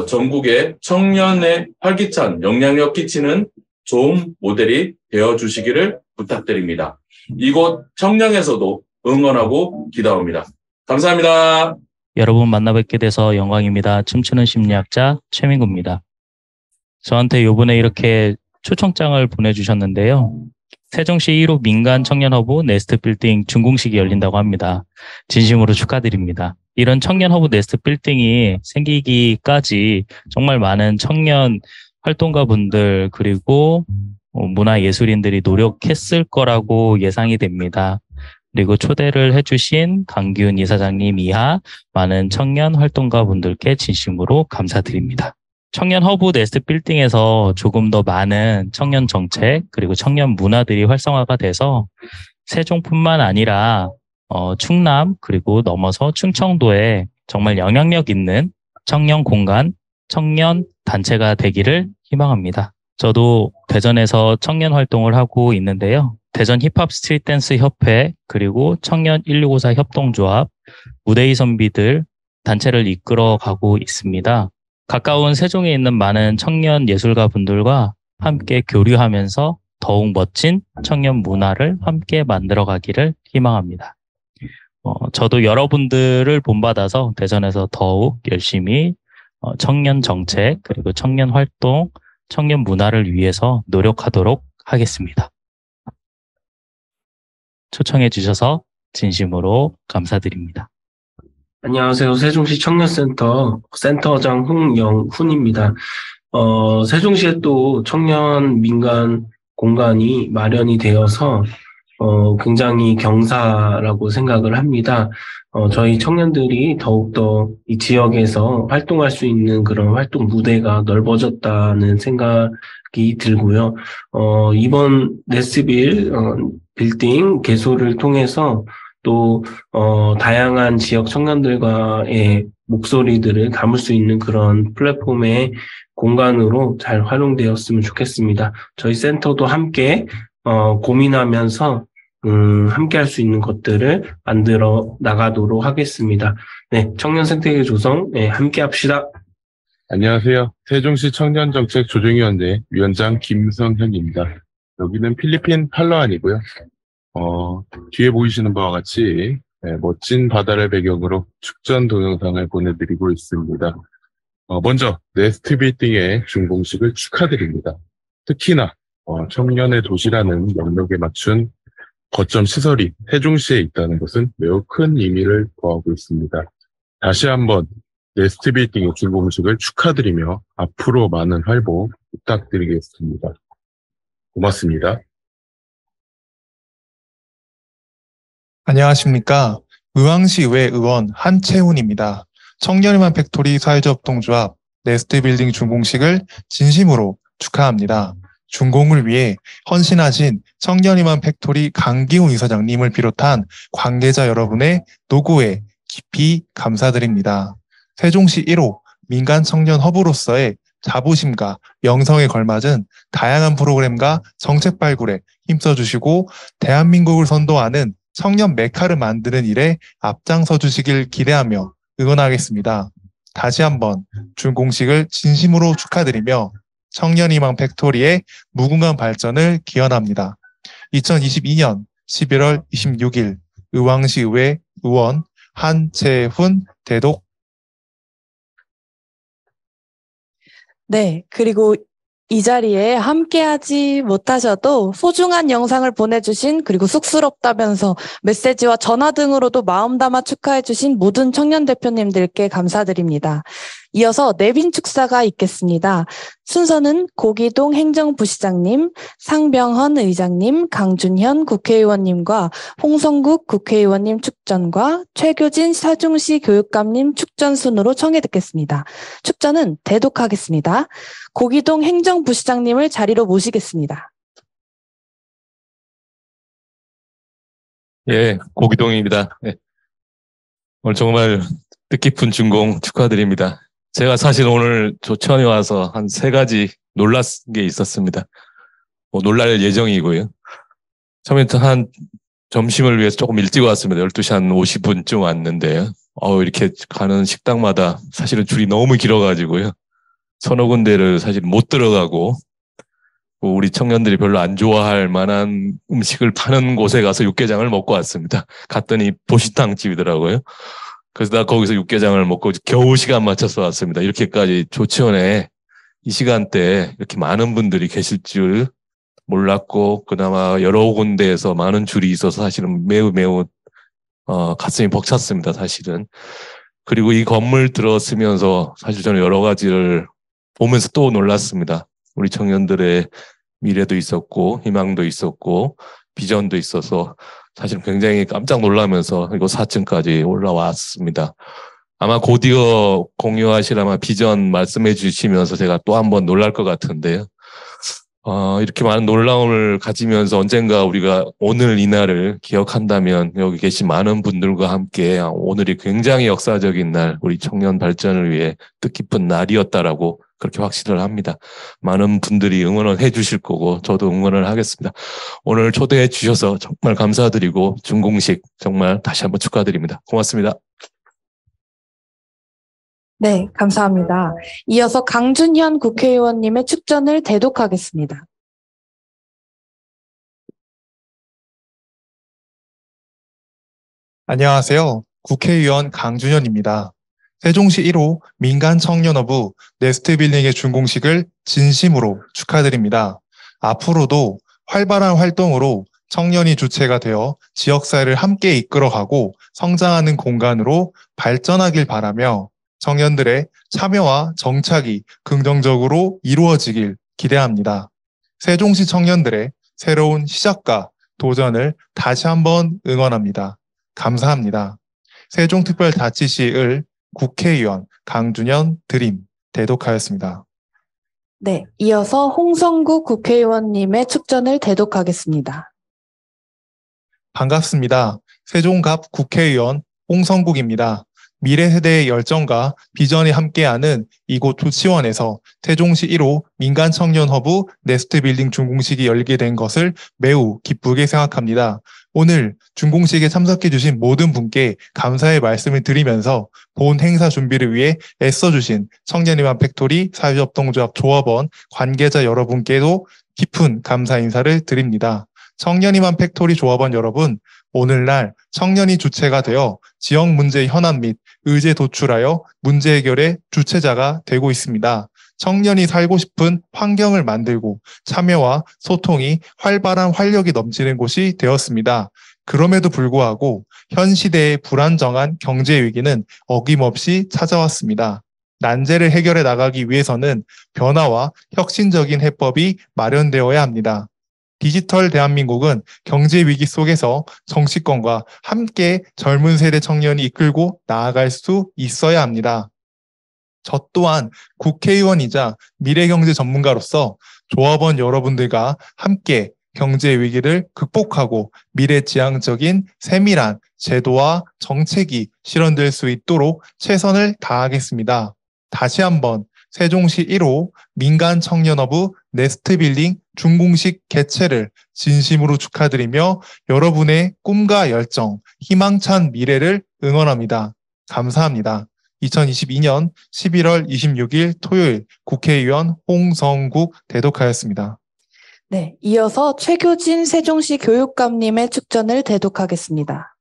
전국의 청년의 활기찬 영향력 끼치는 좋은 모델이 되어주시기를 부탁드립니다. 이곳 청량에서도 응원하고 기다립니다. 감사합니다. 여러분 만나뵙게 돼서 영광입니다. 춤추는 심리학자 최민구입니다. 저한테 요번에 이렇게 초청장을 보내주셨는데요. 세종시 1호 민간 청년허브 네스트 빌딩 준공식이 열린다고 합니다. 진심으로 축하드립니다. 이런 청년허브 네스트 빌딩이 생기기까지 정말 많은 청년 활동가분들 그리고 문화예술인들이 노력했을 거라고 예상이 됩니다. 그리고 초대를 해주신 강기훈 이사장님 이하 많은 청년 활동가분들께 진심으로 감사드립니다. 청년 허브 네스트 빌딩에서 조금 더 많은 청년 정책 그리고 청년 문화들이 활성화가 돼서 세종뿐만 아니라 충남 그리고 넘어서 충청도에 정말 영향력 있는 청년 공간, 청년 단체가 되기를 희망합니다. 저도 대전에서 청년 활동을 하고 있는데요. 대전 힙합 스트릿 댄스 협회 그리고 청년 1654 협동조합, 무대의 선비들 단체를 이끌어가고 있습니다. 가까운 세종에 있는 많은 청년 예술가 분들과 함께 교류하면서 더욱 멋진 청년 문화를 함께 만들어가기를 희망합니다. 저도 여러분들을 본받아서 대전에서 더욱 열심히 청년 정책 그리고 청년 활동, 청년 문화를 위해서 노력하도록 하겠습니다. 초청해 주셔서 진심으로 감사드립니다. 안녕하세요. 세종시 청년센터 센터장 홍영훈입니다. 세종시에 또 청년 민간 공간이 마련이 되어서 굉장히 경사라고 생각을 합니다. 저희 청년들이 더욱더 이 지역에서 활동할 수 있는 그런 활동 무대가 넓어졌다는 생각이 들고요. 이번 네스빌 빌딩 개소를 통해서 또 다양한 지역 청년들과의 목소리들을 담을 수 있는 그런 플랫폼의 공간으로 잘 활용되었으면 좋겠습니다. 저희 센터도 함께 고민하면서 함께 할 수 있는 것들을 만들어 나가도록 하겠습니다. 네, 청년 생태계 조성 함께 합시다. 안녕하세요. 세종시 청년정책 조정위원회 위원장 김성현입니다. 여기는 필리핀 팔로안이고요. 뒤에 보이시는 바와 같이 멋진 바다를 배경으로 축전 동영상을 보내드리고 있습니다. 먼저 네스트 빌딩의 준공식을 축하드립니다. 특히나 청년의 도시라는 영역에 맞춘 거점 시설이 세종시에 있다는 것은 매우 큰 의미를 더하고 있습니다. 다시 한번 네스트 빌딩의 준공식을 축하드리며 앞으로 많은 활보 부탁드리겠습니다. 고맙습니다. 안녕하십니까. 의왕시의회 의원 한채훈입니다. 청년희망 팩토리 사회자협동조합 네스트 빌딩 준공식을 진심으로 축하합니다. 준공을 위해 헌신하신 청년희망 팩토리 강기훈 이사장님을 비롯한 관계자 여러분의 노고에 깊이 감사드립니다. 세종시 1호 민간 청년 허브로서의 자부심과 명성에 걸맞은 다양한 프로그램과 정책 발굴에 힘써주시고 대한민국을 선도하는 청년 메카를 만드는 일에 앞장서 주시길 기대하며 응원하겠습니다. 다시 한번 준공식을 진심으로 축하드리며 청년희망 팩토리의 무궁한 발전을 기원합니다. 2022년 11월 26일 의왕시의회 의원 한채훈 대독. 네, 그리고 이 자리에 함께하지 못하셔도 소중한 영상을 보내주신 그리고 쑥스럽다면서 메시지와 전화 등으로도 마음 담아 축하해주신 모든 청년 대표님들께 감사드립니다. 이어서 내빈 축사가 있겠습니다. 순서는 고기동 행정부시장님, 상병헌 의장님, 강준현 국회의원님과 홍성국 국회의원님 축전과 최교진 세종시 교육감님 축전 순으로 청해 듣겠습니다. 축전은 대독하겠습니다. 고기동 행정부시장님을 자리로 모시겠습니다. 예, 고기동입니다. 예. 오늘 정말 뜻깊은 준공 축하드립니다. 제가 사실 오늘 조천에 와서 한 3가지 놀란 게 있었습니다. 놀랄 예정이고요. 처음에 한 점심을 위해서 조금 일찍 왔습니다. 12시 한 50분쯤 왔는데요. 이렇게 가는 식당마다 사실은 줄이 너무 길어가지고요. 서너 군데를 사실 못 들어가고 우리 청년들이 별로 안 좋아할 만한 음식을 파는 곳에 가서 육개장을 먹고 왔습니다. 갔더니 보시탕 집이더라고요. 그래서 나 거기서 육개장을 먹고 겨우 시간 맞춰서 왔습니다. 이렇게까지 조치원에 이 시간대에 이렇게 많은 분들이 계실 줄 몰랐고 그나마 여러 군데에서 많은 줄이 있어서 사실은 매우 가슴이 벅찼습니다. 사실은. 그리고 이 건물 들어서면서 사실 저는 여러 가지를 보면서 또 놀랐습니다. 우리 청년들의 미래도 있었고 희망도 있었고 비전도 있어서 사실 굉장히 깜짝 놀라면서 이거 4층까지 올라왔습니다. 아마 곧이어 공유하실 아마 비전 말씀해 주시면서 제가 또 한번 놀랄 것 같은데요. 이렇게 많은 놀라움을 가지면서 언젠가 우리가 오늘 이날을 기억한다면 여기 계신 많은 분들과 함께 오늘이 굉장히 역사적인 날, 우리 청년 발전을 위해 뜻깊은 날이었다라고 그렇게 확신을 합니다. 많은 분들이 응원을 해 주실 거고 저도 응원을 하겠습니다. 오늘 초대해 주셔서 정말 감사드리고 준공식 정말 다시 한번 축하드립니다. 고맙습니다. 네, 감사합니다. 이어서 강준현 국회의원님의 축전을 대독하겠습니다. 안녕하세요. 국회의원 강준현입니다. 세종시 1호 민간청년허브 네스트빌딩의 준공식을 진심으로 축하드립니다. 앞으로도 활발한 활동으로 청년이 주체가 되어 지역사회를 함께 이끌어가고 성장하는 공간으로 발전하길 바라며 청년들의 참여와 정착이 긍정적으로 이루어지길 기대합니다. 세종시 청년들의 새로운 시작과 도전을 다시 한번 응원합니다. 감사합니다. 세종특별자치시을 국회의원 강준현 드림 대독하였습니다. 네, 이어서 홍성국 국회의원님의 축전을 대독하겠습니다. 반갑습니다. 세종갑 국회의원 홍성국입니다. 미래 세대의 열정과 비전이 함께하는 이곳 조치원에서 세종시 1호 민간청년허브 네스트빌딩 준공식이 열리게 된 것을 매우 기쁘게 생각합니다. 오늘 준공식에 참석해 주신 모든 분께 감사의 말씀을 드리면서 본 행사 준비를 위해 애써주신 청년희망 팩토리 사회협동조합 조합원 관계자 여러분께도 깊은 감사 인사를 드립니다. 청년희망 팩토리 조합원 여러분, 오늘날 청년이 주체가 되어 지역 문제 현안 및 의제 도출하여 문제 해결의 주체자가 되고 있습니다. 청년이 살고 싶은 환경을 만들고 참여와 소통이 활발한 활력이 넘치는 곳이 되었습니다. 그럼에도 불구하고 현 시대의 불안정한 경제 위기는 어김없이 찾아왔습니다. 난제를 해결해 나가기 위해서는 변화와 혁신적인 해법이 마련되어야 합니다. 디지털 대한민국은 경제 위기 속에서 정치권과 함께 젊은 세대 청년이 이끌고 나아갈 수 있어야 합니다. 저 또한 국회의원이자 미래경제 전문가로서 조합원 여러분들과 함께 경제 위기를 극복하고 미래지향적인 세밀한 제도와 정책이 실현될 수 있도록 최선을 다하겠습니다. 다시 한번 세종시 1호 민간청년허브 네스트빌딩 준공식 개최를 진심으로 축하드리며 여러분의 꿈과 열정, 희망찬 미래를 응원합니다. 감사합니다. 2022년 11월 26일 토요일 국회의원 홍성국 대독하였습니다. 네, 이어서 최교진 세종시 교육감님의 축전을 대독하겠습니다.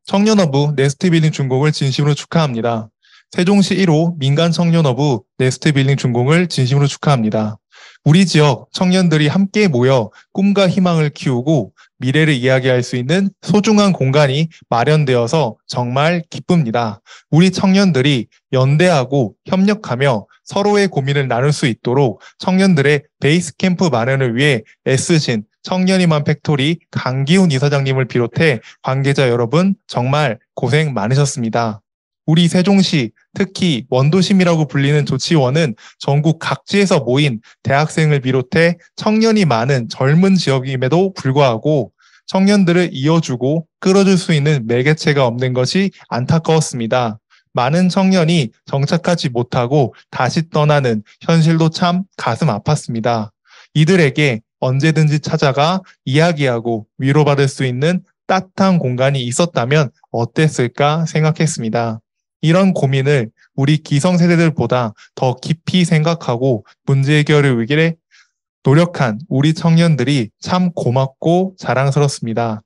청년허브 네스트빌딩 준공을 진심으로 축하합니다. 세종시 1호 민간청년허브 네스트빌딩 준공을 진심으로 축하합니다. 우리 지역 청년들이 함께 모여 꿈과 희망을 키우고 미래를 이야기할 수 있는 소중한 공간이 마련되어서 정말 기쁩니다. 우리 청년들이 연대하고 협력하며 서로의 고민을 나눌 수 있도록 청년들의 베이스 캠프 마련을 위해 애쓰신 청년희망 팩토리 강기훈 이사장님을 비롯해 관계자 여러분 정말 고생 많으셨습니다. 우리 세종시, 특히 원도심이라고 불리는 조치원은 전국 각지에서 모인 대학생을 비롯해 청년이 많은 젊은 지역임에도 불구하고 청년들을 이어주고 끌어줄 수 있는 매개체가 없는 것이 안타까웠습니다. 많은 청년이 정착하지 못하고 다시 떠나는 현실도 참 가슴 아팠습니다. 이들에게 언제든지 찾아가 이야기하고 위로받을 수 있는 따뜻한 공간이 있었다면 어땠을까 생각했습니다. 이런 고민을 우리 기성세대들보다 더 깊이 생각하고 문제 해결을 위해 노력한 우리 청년들이 참 고맙고 자랑스럽습니다.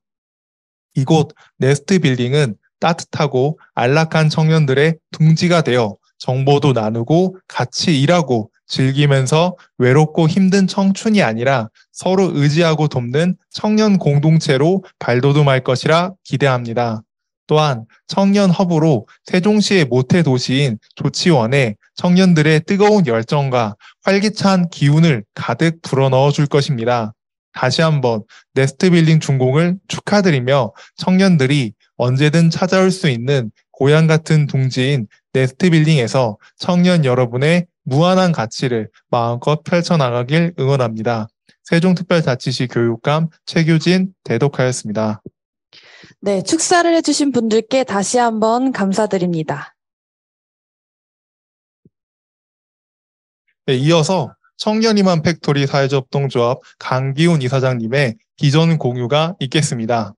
이곳 네스트 빌딩은 따뜻하고 안락한 청년들의 둥지가 되어 정보도 나누고 같이 일하고 즐기면서 외롭고 힘든 청춘이 아니라 서로 의지하고 돕는 청년 공동체로 발돋움할 것이라 기대합니다. 또한 청년 허브로 세종시의 모태 도시인 조치원에 청년들의 뜨거운 열정과 활기찬 기운을 가득 불어넣어 줄 것입니다. 다시 한번 네스트빌딩 준공을 축하드리며 청년들이 언제든 찾아올 수 있는 고향 같은 둥지인 네스트빌딩에서 청년 여러분의 무한한 가치를 마음껏 펼쳐나가길 응원합니다. 세종특별자치시 교육감 최규진 대독하였습니다. 네, 축사를 해주신 분들께 다시 한번 감사드립니다. 네, 이어서 청년희망 팩토리 사회적합동조합 강기훈 이사장님의 비전 공유가 있겠습니다.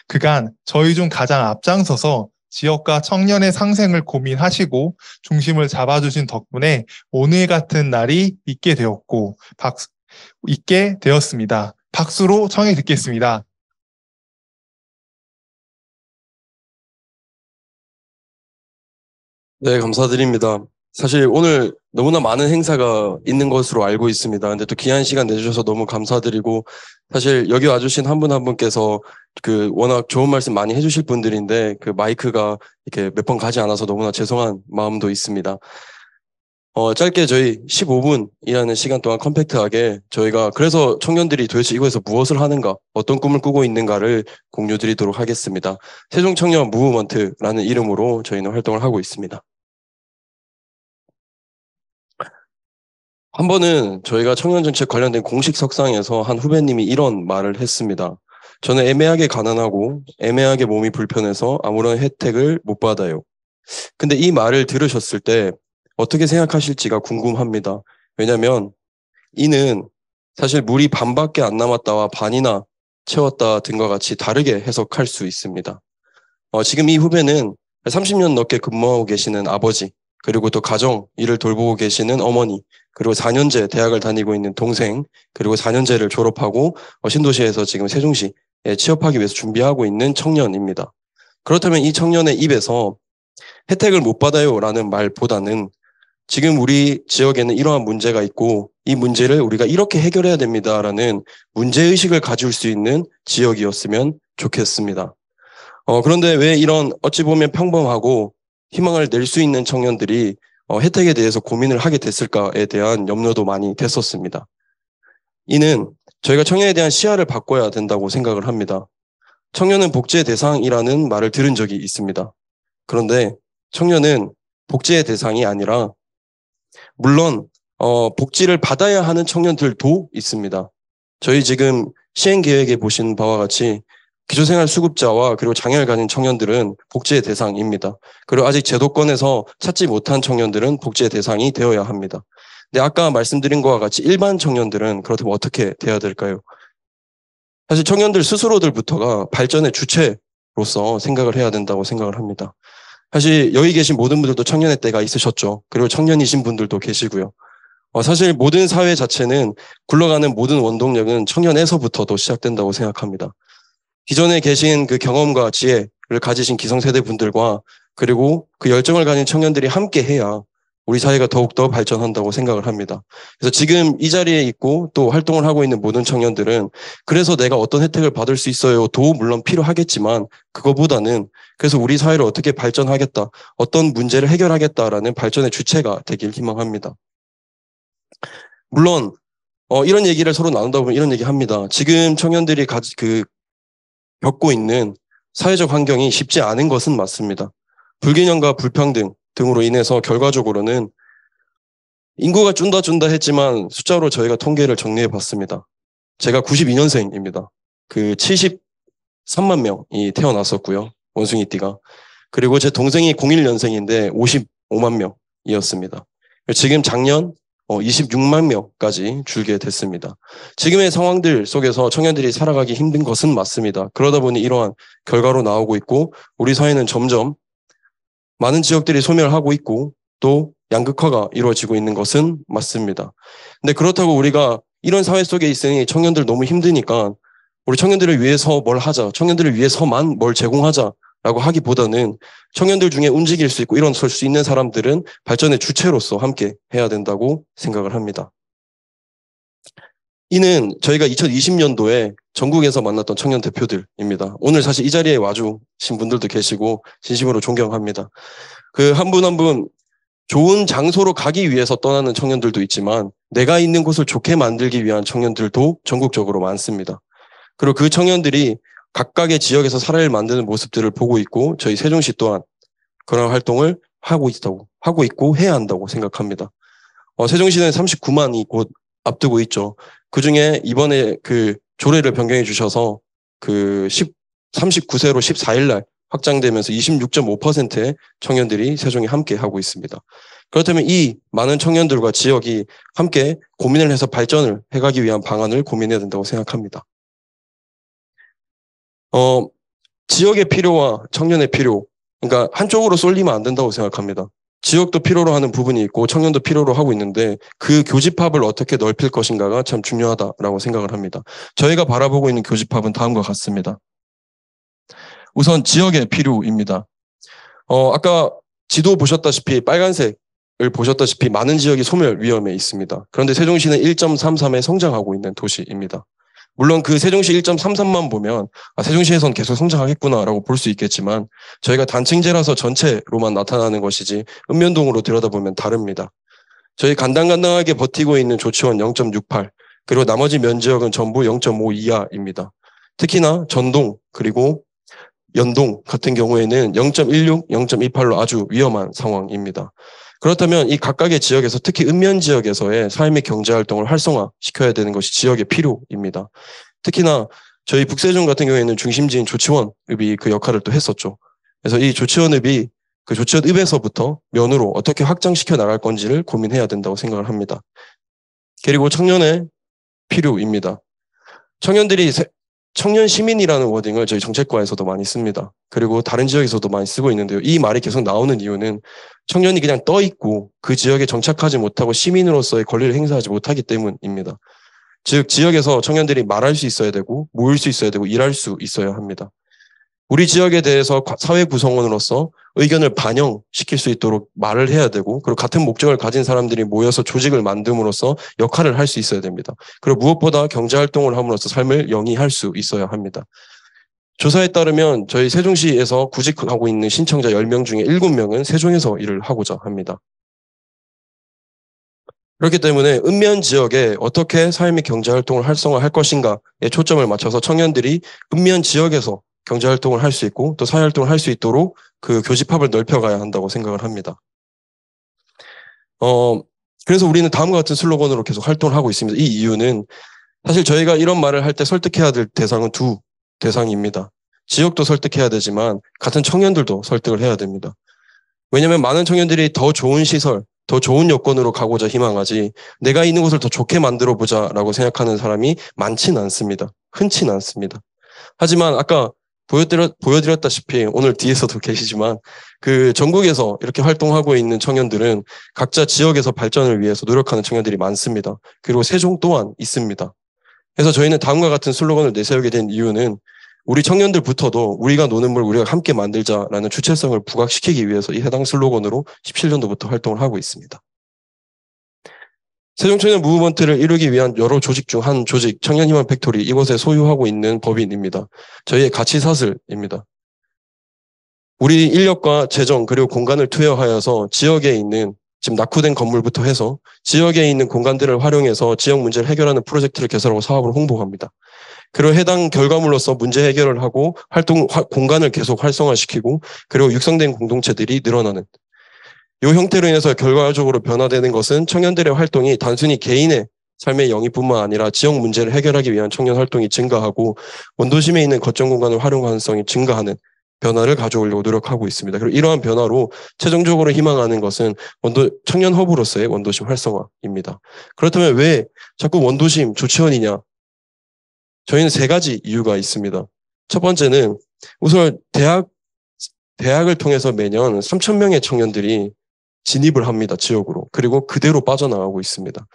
그간 저희 중 가장 앞장서서 지역과 청년의 상생을 고민하시고 중심을 잡아주신 덕분에 오늘 같은 날이 있게 되었습니다. 박수로 청해 듣겠습니다. 네, 감사드립니다. 사실 오늘 너무나 많은 행사가 있는 것으로 알고 있습니다. 근데 또 귀한 시간 내주셔서 너무 감사드리고, 사실 여기 와주신 한 분 한 분께서 워낙 좋은 말씀 많이 해주실 분들인데 마이크가 이렇게 몇 번 가지 않아서 너무나 죄송한 마음도 있습니다. 짧게 저희 15분이라는 시간 동안 컴팩트하게 저희가 그래서 청년들이 도대체 이곳에서 무엇을 하는가, 어떤 꿈을 꾸고 있는가를 공유드리도록 하겠습니다. 세종청년 무브먼트라는 이름으로 저희는 활동을 하고 있습니다. 한 번은 저희가 청년정책 관련된 공식 석상에서 한 후배님이 이런 말을 했습니다. 저는 애매하게 가난하고 애매하게 몸이 불편해서 아무런 혜택을 못 받아요. 근데 이 말을 들으셨을 때 어떻게 생각하실지가 궁금합니다. 왜냐면 이는 사실 물이 반밖에 안 남았다와 반이나 채웠다 등과 같이 다르게 해석할 수 있습니다. 지금 이 후배는 30년 넘게 근무하고 계시는 아버지, 그리고 또 가정 일을 돌보고 계시는 어머니, 그리고 4년제 대학을 다니고 있는 동생, 그리고 4년제를 졸업하고 신도시에서 지금 세종시에 취업하기 위해서 준비하고 있는 청년입니다. 그렇다면 이 청년의 입에서 혜택을 못 받아요 라는 말보다는 지금 우리 지역에는 이러한 문제가 있고 이 문제를 우리가 이렇게 해결해야 됩니다라는 문제의식을 가질 수 있는 지역이었으면 좋겠습니다. 그런데 왜 이런 어찌 보면 평범하고 희망을 낼 수 있는 청년들이 혜택에 대해서 고민을 하게 됐을까에 대한 염려도 많이 됐었습니다. 이는 저희가 청년에 대한 시야를 바꿔야 된다고 생각을 합니다. 청년은 복지의 대상이라는 말을 들은 적이 있습니다. 그런데 청년은 복지의 대상이 아니라 물론 복지를 받아야 하는 청년들도 있습니다. 저희 지금 시행계획에 보신 바와 같이 기초생활수급자와 그리고 장애를 가진 청년들은 복지의 대상입니다. 그리고 아직 제도권에서 찾지 못한 청년들은 복지의 대상이 되어야 합니다. 근데 아까 말씀드린 것과 같이 일반 청년들은 그렇다면 어떻게 돼야 될까요? 사실 청년들 스스로들부터가 발전의 주체로서 생각을 해야 된다고 생각을 합니다. 사실 여기 계신 모든 분들도 청년의 때가 있으셨죠. 그리고 청년이신 분들도 계시고요. 사실 모든 사회 자체는 굴러가는 모든 원동력은 청년에서부터도 시작된다고 생각합니다. 기존에 계신 그 경험과 지혜를 가지신 기성세대 분들과 그리고 그 열정을 가진 청년들이 함께 해야 우리 사회가 더욱더 발전한다고 생각을 합니다. 그래서 지금 이 자리에 있고 또 활동을 하고 있는 모든 청년들은 그래서 내가 어떤 혜택을 받을 수 있어요도 물론 필요하겠지만 그거보다는 그래서 우리 사회를 어떻게 발전하겠다, 어떤 문제를 해결하겠다라는 발전의 주체가 되길 희망합니다. 물론 이런 얘기를 서로 나눈다 보면 이런 얘기 합니다. 지금 청년들이 겪고 있는 사회적 환경이 쉽지 않은 것은 맞습니다. 불균형과 불평등 등으로 인해서 결과적으로는 인구가 준다 했지만 숫자로 저희가 통계를 정리해 봤습니다. 제가 92년생입니다. 73만 명이 태어났었고요. 원숭이띠가. 그리고 제 동생이 01년생인데 55만 명이었습니다. 지금 작년 26만 명까지 줄게 됐습니다. 지금의 상황들 속에서 청년들이 살아가기 힘든 것은 맞습니다. 그러다 보니 이러한 결과로 나오고 있고 우리 사회는 점점 많은 지역들이 소멸하고 있고 또 양극화가 이루어지고 있는 것은 맞습니다. 근데 그렇다고 우리가 이런 사회 속에 있으니 청년들 너무 힘드니까 우리 청년들을 위해서 뭘 하자, 청년들을 위해서만 뭘 제공하자라고 하기보다는 청년들 중에 움직일 수 있고 일어설 수 있는 사람들은 발전의 주체로서 함께 해야 된다고 생각을 합니다. 이는 저희가 2020년도에 전국에서 만났던 청년 대표들입니다. 오늘 사실 이 자리에 와주신 분들도 계시고 진심으로 존경합니다. 한 분 한 분 좋은 장소로 가기 위해서 떠나는 청년들도 있지만 내가 있는 곳을 좋게 만들기 위한 청년들도 전국적으로 많습니다. 그리고 그 청년들이 각각의 지역에서 사례를 만드는 모습들을 보고 있고 저희 세종시 또한 그런 활동을 하고 있고 해야 한다고 생각합니다. 세종시는 39만이 곧 앞두고 있죠. 그 중에 이번에 조례를 변경해 주셔서 39세로 14일 날 확장되면서 26.5%의 청년들이 세종에 함께 하고 있습니다. 그렇다면 이 많은 청년들과 지역이 함께 고민을 해서 발전을 해가기 위한 방안을 고민해야 된다고 생각합니다. 지역의 필요와 청년의 필요, 그러니까 한쪽으로 쏠리면 안 된다고 생각합니다. 지역도 필요로 하는 부분이 있고 청년도 필요로 하고 있는데 그 교집합을 어떻게 넓힐 것인가가 참 중요하다라고 생각을 합니다. 저희가 바라보고 있는 교집합은 다음과 같습니다. 우선 지역의 필요입니다. 아까 지도 보셨다시피 빨간색을 보셨다시피 많은 지역이 소멸 위험에 있습니다. 그런데 세종시는 1.33에 성장하고 있는 도시입니다. 물론 그 세종시 1.33만 보면 세종시에선 계속 성장하겠구나라고 볼 수 있겠지만 저희가 단층제라서 전체로만 나타나는 것이지 읍면동으로 들여다보면 다릅니다. 저희 간당간당하게 버티고 있는 조치원 0.68 그리고 나머지 면지역은 전부 0.5 이하입니다. 특히나 전동 그리고 연동 같은 경우에는 0.16, 0.28로 아주 위험한 상황입니다. 그렇다면 이 각각의 지역에서 특히 읍면 지역에서의 삶의 경제활동을 활성화시켜야 되는 것이 지역의 필요입니다. 특히나 저희 북세종 같은 경우에는 중심지인 조치원읍이 그 역할을 또 했었죠. 그래서 이 조치원읍이 그 조치원읍에서부터 면으로 어떻게 확장시켜 나갈 건지를 고민해야 된다고 생각을 합니다. 그리고 청년의 필요입니다. 청년들이 청년 시민이라는 워딩을 저희 정책과에서도 많이 씁니다. 그리고 다른 지역에서도 많이 쓰고 있는데요. 이 말이 계속 나오는 이유는 청년이 그냥 떠 있고 그 지역에 정착하지 못하고 시민으로서의 권리를 행사하지 못하기 때문입니다. 즉 지역에서 청년들이 말할 수 있어야 되고 모일 수 있어야 되고 일할 수 있어야 합니다. 우리 지역에 대해서 사회 구성원으로서 의견을 반영시킬 수 있도록 말을 해야 되고 그리고 같은 목적을 가진 사람들이 모여서 조직을 만듦으로써 역할을 할 수 있어야 됩니다. 그리고 무엇보다 경제활동을 함으로써 삶을 영위할 수 있어야 합니다. 조사에 따르면 저희 세종시에서 구직하고 있는 신청자 10명 중에 7명은 세종에서 일을 하고자 합니다. 그렇기 때문에 읍면 지역에 어떻게 삶의 경제활동을 활성화할 것인가에 초점을 맞춰서 청년들이 읍면 지역에서 경제활동을 할 수 있고 또 사회활동을 할 수 있도록 그 교집합을 넓혀가야 한다고 생각을 합니다. 그래서 우리는 다음과 같은 슬로건으로 계속 활동을 하고 있습니다. 이 이유는 사실 저희가 이런 말을 할 때 설득해야 될 대상은 두 대상입니다. 지역도 설득해야 되지만 같은 청년들도 설득을 해야 됩니다. 왜냐하면 많은 청년들이 더 좋은 시설, 더 좋은 여건으로 가고자 희망하지 내가 있는 곳을 더 좋게 만들어보자라고 생각하는 사람이 많지는 않습니다. 흔치는 않습니다. 하지만 아까 보여드렸다시피 오늘 뒤에서도 계시지만 그 전국에서 이렇게 활동하고 있는 청년들은 각자 지역에서 발전을 위해서 노력하는 청년들이 많습니다. 그리고 세종 또한 있습니다. 그래서 저희는 다음과 같은 슬로건을 내세우게 된 이유는 우리 청년들부터도 우리가 노는 물 우리가 함께 만들자라는 주체성을 부각시키기 위해서 이 해당 슬로건으로 17년도부터 활동을 하고 있습니다. 세종청년 무브먼트를 이루기 위한 여러 조직 중 한 조직 청년희망 팩토리 이곳에 소유하고 있는 법인입니다. 저희의 가치사슬입니다. 우리 인력과 재정 그리고 공간을 투여하여서 지역에 있는 지금 낙후된 건물부터 해서 지역에 있는 공간들을 활용해서 지역 문제를 해결하는 프로젝트를 개설하고 사업을 홍보합니다. 그리고 해당 결과물로서 문제 해결을 하고 공간을 계속 활성화시키고 그리고 육성된 공동체들이 늘어나는 이 형태로 인해서 결과적으로 변화되는 것은 청년들의 활동이 단순히 개인의 삶의 영위뿐만 아니라 지역 문제를 해결하기 위한 청년 활동이 증가하고 원도심에 있는 거점 공간을 활용 가능성이 증가하는 변화를 가져오려고 노력하고 있습니다. 그리고 이러한 변화로 최종적으로 희망하는 것은 청년 허브로서의 원도심 활성화입니다. 그렇다면 왜 자꾸 원도심 조치원이냐? 저희는 세 가지 이유가 있습니다. 첫 번째는 우선 대학을 통해서 매년 3,000명의 청년들이 진입을 합니다. 지역으로. 그리고 그대로 빠져나가고 있습니다.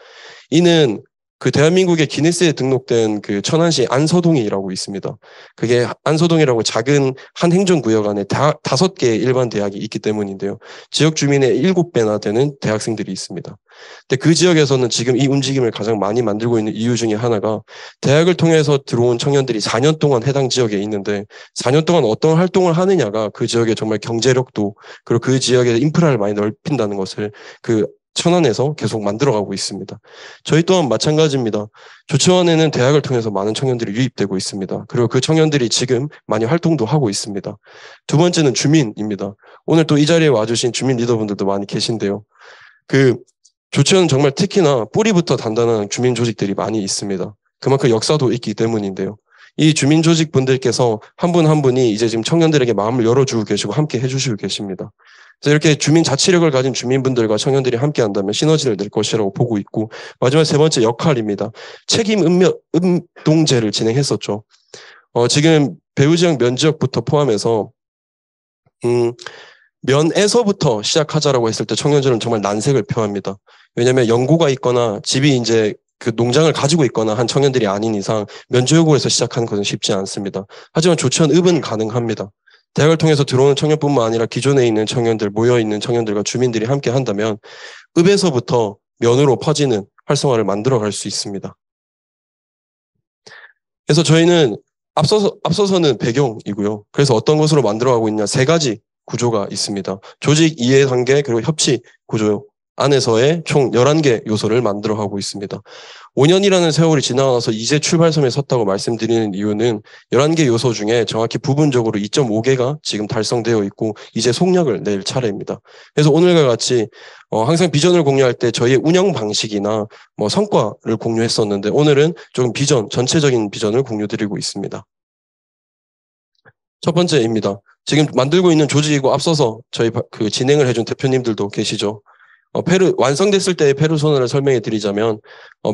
이는 그 대한민국의 기네스에 등록된 그 천안시 안서동이라고 있습니다. 그게 안서동이라고 작은 한 행정구역 안에 5개의 일반 대학이 있기 때문인데요. 지역 주민의 7배나 되는 대학생들이 있습니다. 근데 그 지역에서는 지금 이 움직임을 가장 많이 만들고 있는 이유 중에 하나가 대학을 통해서 들어온 청년들이 4년 동안 해당 지역에 있는데 4년 동안 어떤 활동을 하느냐가 그 지역의 정말 경제력도 그리고 그 지역의 인프라를 많이 넓힌다는 것을 그 천안에서 계속 만들어가고 있습니다. 저희 또한 마찬가지입니다. 조치원에는 대학을 통해서 많은 청년들이 유입되고 있습니다. 그리고 그 청년들이 지금 많이 활동도 하고 있습니다. 두 번째는 주민입니다. 오늘 또 이 자리에 와주신 주민 리더분들도 많이 계신데요. 그 조치원은 정말 특히나 뿌리부터 단단한 주민 조직들이 많이 있습니다. 그만큼 역사도 있기 때문인데요. 이 주민 조직 분들께서 한 분 한 분이 이제 지금 청년들에게 마음을 열어주고 계시고 함께 해주시고 계십니다. 그래서 이렇게 주민 자치력을 가진 주민분들과 청년들이 함께 한다면 시너지를 낼 것이라고 보고 있고, 마지막 세 번째 역할입니다. 책임 음동제를 진행했었죠. 지금 배후지역 면지역부터 포함해서 면에서부터 시작하자라고 했을 때 청년들은 정말 난색을 표합니다. 왜냐하면 연고가 있거나 집이 이제 그 농장을 가지고 있거나 한 청년들이 아닌 이상 면지역에서 시작하는 것은 쉽지 않습니다. 하지만 조치원 읍은 가능합니다. 대학을 통해서 들어오는 청년뿐만 아니라 기존에 있는 청년들, 모여있는 청년들과 주민들이 함께 한다면 읍에서부터 면으로 퍼지는 활성화를 만들어갈 수 있습니다. 그래서 저희는 앞서서는 배경이고요. 그래서 어떤 것으로 만들어가고 있냐, 세 가지 구조가 있습니다. 조직 이해 단계 그리고 협치 구조 안에서의 총 11개 요소를 만들어가고 있습니다. 5년이라는 세월이 지나가서 이제 출발선에 섰다고 말씀드리는 이유는 11개 요소 중에 정확히 부분적으로 2.5개가 지금 달성되어 있고 이제 속력을 낼 차례입니다. 그래서 오늘과 같이 항상 비전을 공유할 때 저희의 운영 방식이나 성과를 공유했었는데 오늘은 조금 전체적인 비전을 공유드리고 있습니다. 첫 번째입니다. 지금 만들고 있는 조직이고 앞서서 저희 그 진행을 해준 대표님들도 계시죠. 완성됐을 때의 페르소나를 설명해 드리자면,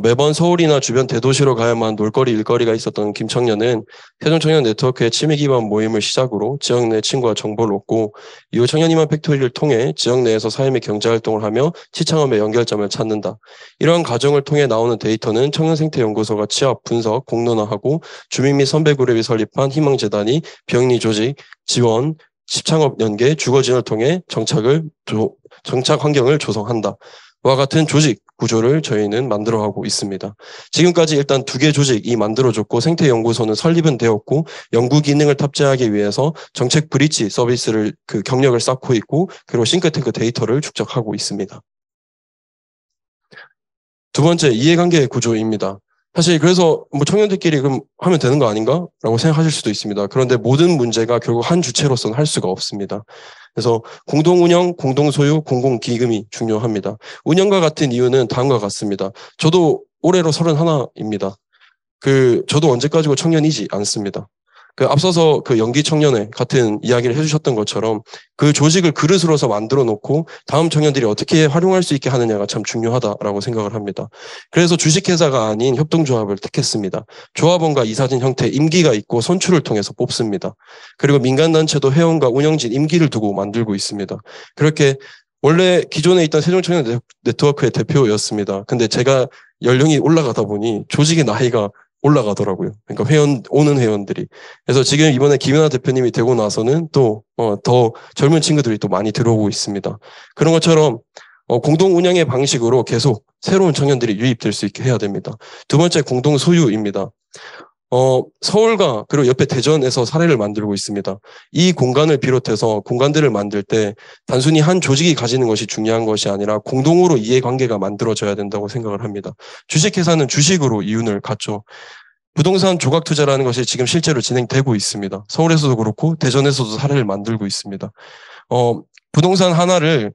매번 서울이나 주변 대도시로 가야만 놀거리, 일거리가 있었던 김청년은 세종청년 네트워크의 취미 기반 모임을 시작으로 지역 내 친구와 정보를 얻고, 이후 청년희망 팩토리를 통해 지역 내에서 사회 및 경제활동을 하며 시창업의 연결점을 찾는다. 이러한 과정을 통해 나오는 데이터는 청년생태연구소가 취합, 분석, 공론화하고 주민 및 선배 그룹이 설립한 희망재단이 비영리 조직, 지원, 시창업 연계, 주거진을 통해 정착 환경을 조성한다. 와 같은 조직 구조를 저희는 만들어가고 있습니다. 지금까지 일단 2개 조직이 만들어졌고 생태연구소는 설립은 되었고 연구 기능을 탑재하기 위해서 정책 브릿지 서비스를 경력을 쌓고 있고 그리고 싱크탱크 데이터를 축적하고 있습니다. 두 번째, 이해관계 구조입니다. 사실 그래서 청년들끼리 그럼 하면 되는 거 아닌가? 라고 생각하실 수도 있습니다. 그런데 모든 문제가 결국 한 주체로서는 할 수가 없습니다. 그래서 공동운영, 공동소유, 공공기금이 중요합니다. 운영과 같은 이유는 다음과 같습니다. 저도 올해로 31입니다. 저도 언제까지고 청년이지 않습니다. 앞서서 연기 청년회 같은 이야기를 해주셨던 것처럼 그 조직을 그릇으로서 만들어 놓고 다음 청년들이 어떻게 활용할 수 있게 하느냐가 참 중요하다라고 생각을 합니다. 그래서 주식회사가 아닌 협동조합을 택했습니다. 조합원과 이사진 형태 임기가 있고 선출을 통해서 뽑습니다. 그리고 민간단체도 회원과 운영진 임기를 두고 만들고 있습니다. 그렇게 원래 기존에 있던 세종청년 네트워크의 대표였습니다. 근데 제가 연령이 올라가다 보니 조직의 나이가 올라가더라고요. 그러니까 오는 회원들이. 그래서 지금 이번에 김연아 대표님이 되고 나서는 또, 더 젊은 친구들이 또 많이 들어오고 있습니다. 그런 것처럼, 공동 운영의 방식으로 계속 새로운 청년들이 유입될 수 있게 해야 됩니다. 두 번째, 공동 소유입니다. 서울과 그리고 옆에 대전에서 사례를 만들고 있습니다. 이 공간을 비롯해서 공간들을 만들 때 단순히 한 조직이 가지는 것이 중요한 것이 아니라 공동으로 이해관계가 만들어져야 된다고 생각을 합니다. 주식회사는 주식으로 이윤을 갖죠. 부동산 조각 투자라는 것이 지금 실제로 진행되고 있습니다. 서울에서도 그렇고 대전에서도 사례를 만들고 있습니다. 부동산 하나를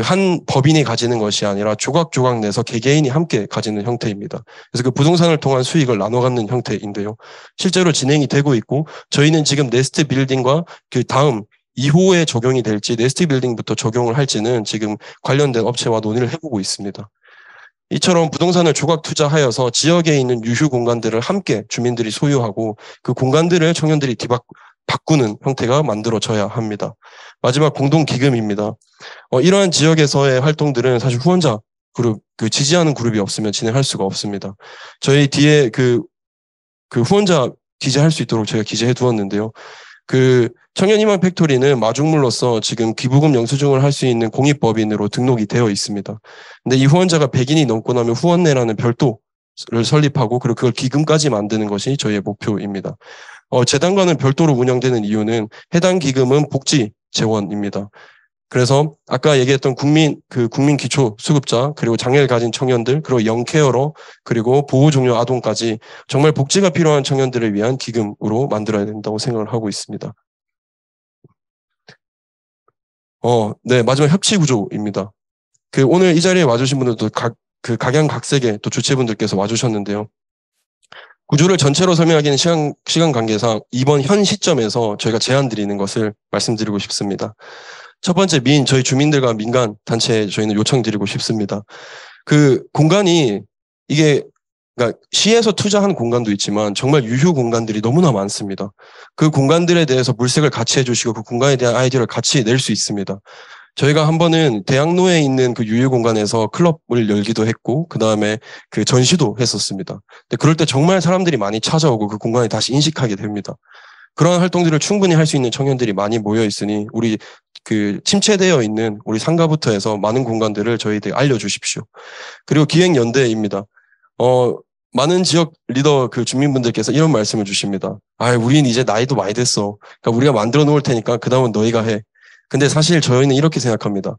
한 법인이 가지는 것이 아니라 조각조각 내서 개개인이 함께 가지는 형태입니다. 그래서 그 부동산을 통한 수익을 나눠 갖는 형태인데요. 실제로 진행이 되고 있고 저희는 지금 네스트 빌딩과 다음 2호에 적용이 될지 네스트 빌딩부터 적용을 할지는 지금 관련된 업체와 논의를 해보고 있습니다. 이처럼 부동산을 조각 투자하여서 지역에 있는 유휴 공간들을 함께 주민들이 소유하고 그 공간들을 청년들이 바꾸는 형태가 만들어져야 합니다. 마지막 공동기금입니다. 이러한 지역에서의 활동들은 사실 후원자 그룹, 지지하는 그룹이 없으면 진행할 수가 없습니다. 저희 뒤에 후원자 기재할 수 있도록 제가 기재해 두었는데요. 청년희망 팩토리는 마중물로서 지금 기부금 영수증을 할 수 있는 공익법인으로 등록이 되어 있습니다. 근데 이 후원자가 100인이 넘고 나면 후원내라는 별도를 설립하고 그리고 그걸 기금까지 만드는 것이 저희의 목표입니다. 재단과는 별도로 운영되는 이유는 해당 기금은 복지 재원입니다. 그래서 아까 얘기했던 국민 기초 수급자 그리고 장애를 가진 청년들 그리고 영케어러 그리고 보호 종료 아동까지 정말 복지가 필요한 청년들을 위한 기금으로 만들어야 된다고 생각을 하고 있습니다. 네, 마지막 협치 구조입니다. 오늘 이 자리에 와주신 분들도 각양각색의 또 주체분들께서 와주셨는데요. 구조를 전체로 설명하기는 시간 관계상 이번 현 시점에서 저희가 제안 드리는 것을 말씀드리고 싶습니다. 첫 번째, 저희 주민들과 민간 단체에 저희는 요청드리고 싶습니다. 그 공간이 이게 그러니까 시에서 투자한 공간도 있지만 정말 유휴 공간들이 너무나 많습니다. 그 공간들에 대해서 물색을 같이 해주시고 그 공간에 대한 아이디어를 같이 낼 수 있습니다. 저희가 한 번은 대학로에 있는 그 유휴 공간에서 클럽을 열기도 했고 그 다음에 그 전시도 했었습니다. 근데 그럴 때 정말 사람들이 많이 찾아오고 그 공간을 다시 인식하게 됩니다. 그러한 활동들을 충분히 할 수 있는 청년들이 많이 모여 있으니 우리 그 침체되어 있는 우리 상가부터 해서 많은 공간들을 저희들 알려주십시오. 그리고 기획연대입니다. 많은 지역 리더 그 주민분들께서 이런 말씀을 주십니다. 우린 이제 나이도 많이 됐어. 그러니까 우리가 만들어 놓을 테니까 그 다음은 너희가 해. 근데 사실 저희는 이렇게 생각합니다.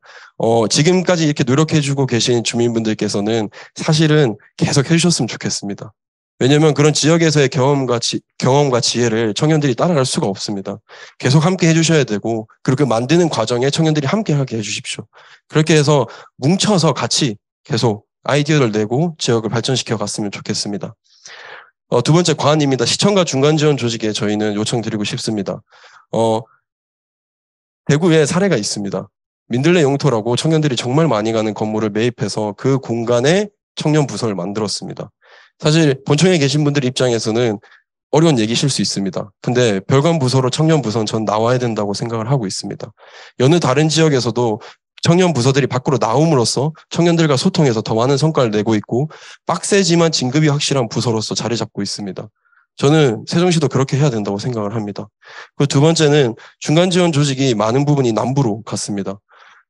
지금까지 이렇게 노력해주고 계신 주민분들께서는 사실은 계속 해주셨으면 좋겠습니다. 왜냐하면 그런 지역에서의 경험과 지혜를 청년들이 따라갈 수가 없습니다. 계속 함께 해주셔야 되고 그리고 그 만드는 과정에 청년들이 함께 하게 해주십시오. 그렇게 해서 뭉쳐서 같이 계속 아이디어를 내고 지역을 발전시켜 갔으면 좋겠습니다. 두 번째 과안입니다. 시청과 중간지원 조직에 저희는 요청드리고 싶습니다. 대구에 사례가 있습니다. 민들레 영토라고 청년들이 정말 많이 가는 건물을 매입해서 그 공간에 청년 부서를 만들었습니다. 사실 본청에 계신 분들 입장에서는 어려운 얘기실 수 있습니다. 근데 별관 부서로 청년 부서는 전 나와야 된다고 생각을 하고 있습니다. 여느 다른 지역에서도 청년 부서들이 밖으로 나옴으로써 청년들과 소통해서 더 많은 성과를 내고 있고 빡세지만 진급이 확실한 부서로서 자리 잡고 있습니다. 저는 세종시도 그렇게 해야 된다고 생각을 합니다. 그리고 두 번째는 중간 지원 조직이 많은 부분이 남부로 갔습니다.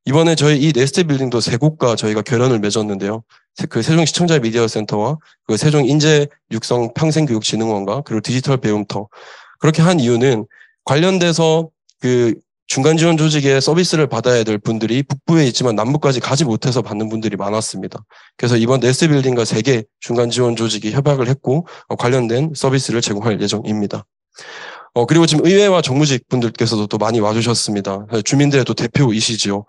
이번에 저희 이 네스트 빌딩도 세 곳과 저희가 결연을 맺었는데요. 그 세종시청자 미디어 센터와 그 세종 인재 육성 평생교육진흥원과 그리고 디지털 배움터 그렇게 한 이유는 관련돼서 그 중간 지원 조직의 서비스를 받아야 될 분들이 북부에 있지만 남부까지 가지 못해서 받는 분들이 많았습니다. 그래서 이번 네스트 빌딩과 3개 중간 지원 조직이 협약을 했고 관련된 서비스를 제공할 예정입니다. 그리고 지금 의회와 정무직 분들께서도 또 많이 와주셨습니다. 주민들의 또 대표이시지요.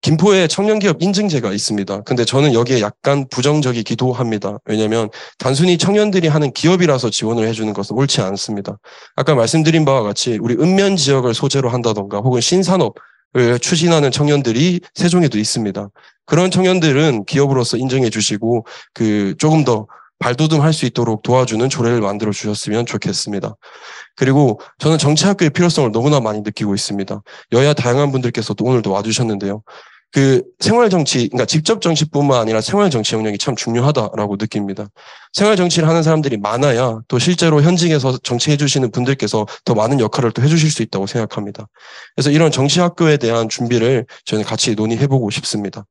김포에 청년기업 인증제가 있습니다. 근데 저는 여기에 약간 부정적이기도 합니다. 왜냐하면 단순히 청년들이 하는 기업이라서 지원을 해주는 것은 옳지 않습니다. 아까 말씀드린 바와 같이 우리 읍면 지역을 소재로 한다던가 혹은 신산업을 추진하는 청년들이 세종에도 있습니다. 그런 청년들은 기업으로서 인정해 주시고 조금 더 발돋움할 수 있도록 도와주는 조례를 만들어 주셨으면 좋겠습니다. 그리고 저는 정치학교의 필요성을 너무나 많이 느끼고 있습니다. 여야 다양한 분들께서도 오늘도 와주셨는데요. 생활정치, 그러니까 직접 정치뿐만 아니라 생활정치 영역이 참 중요하다라고 느낍니다. 생활정치를 하는 사람들이 많아야 또 실제로 현직에서 정치해 주시는 분들께서 더 많은 역할을 또 해주실 수 있다고 생각합니다. 그래서 이런 정치학교에 대한 준비를 저는 같이 논의해보고 싶습니다.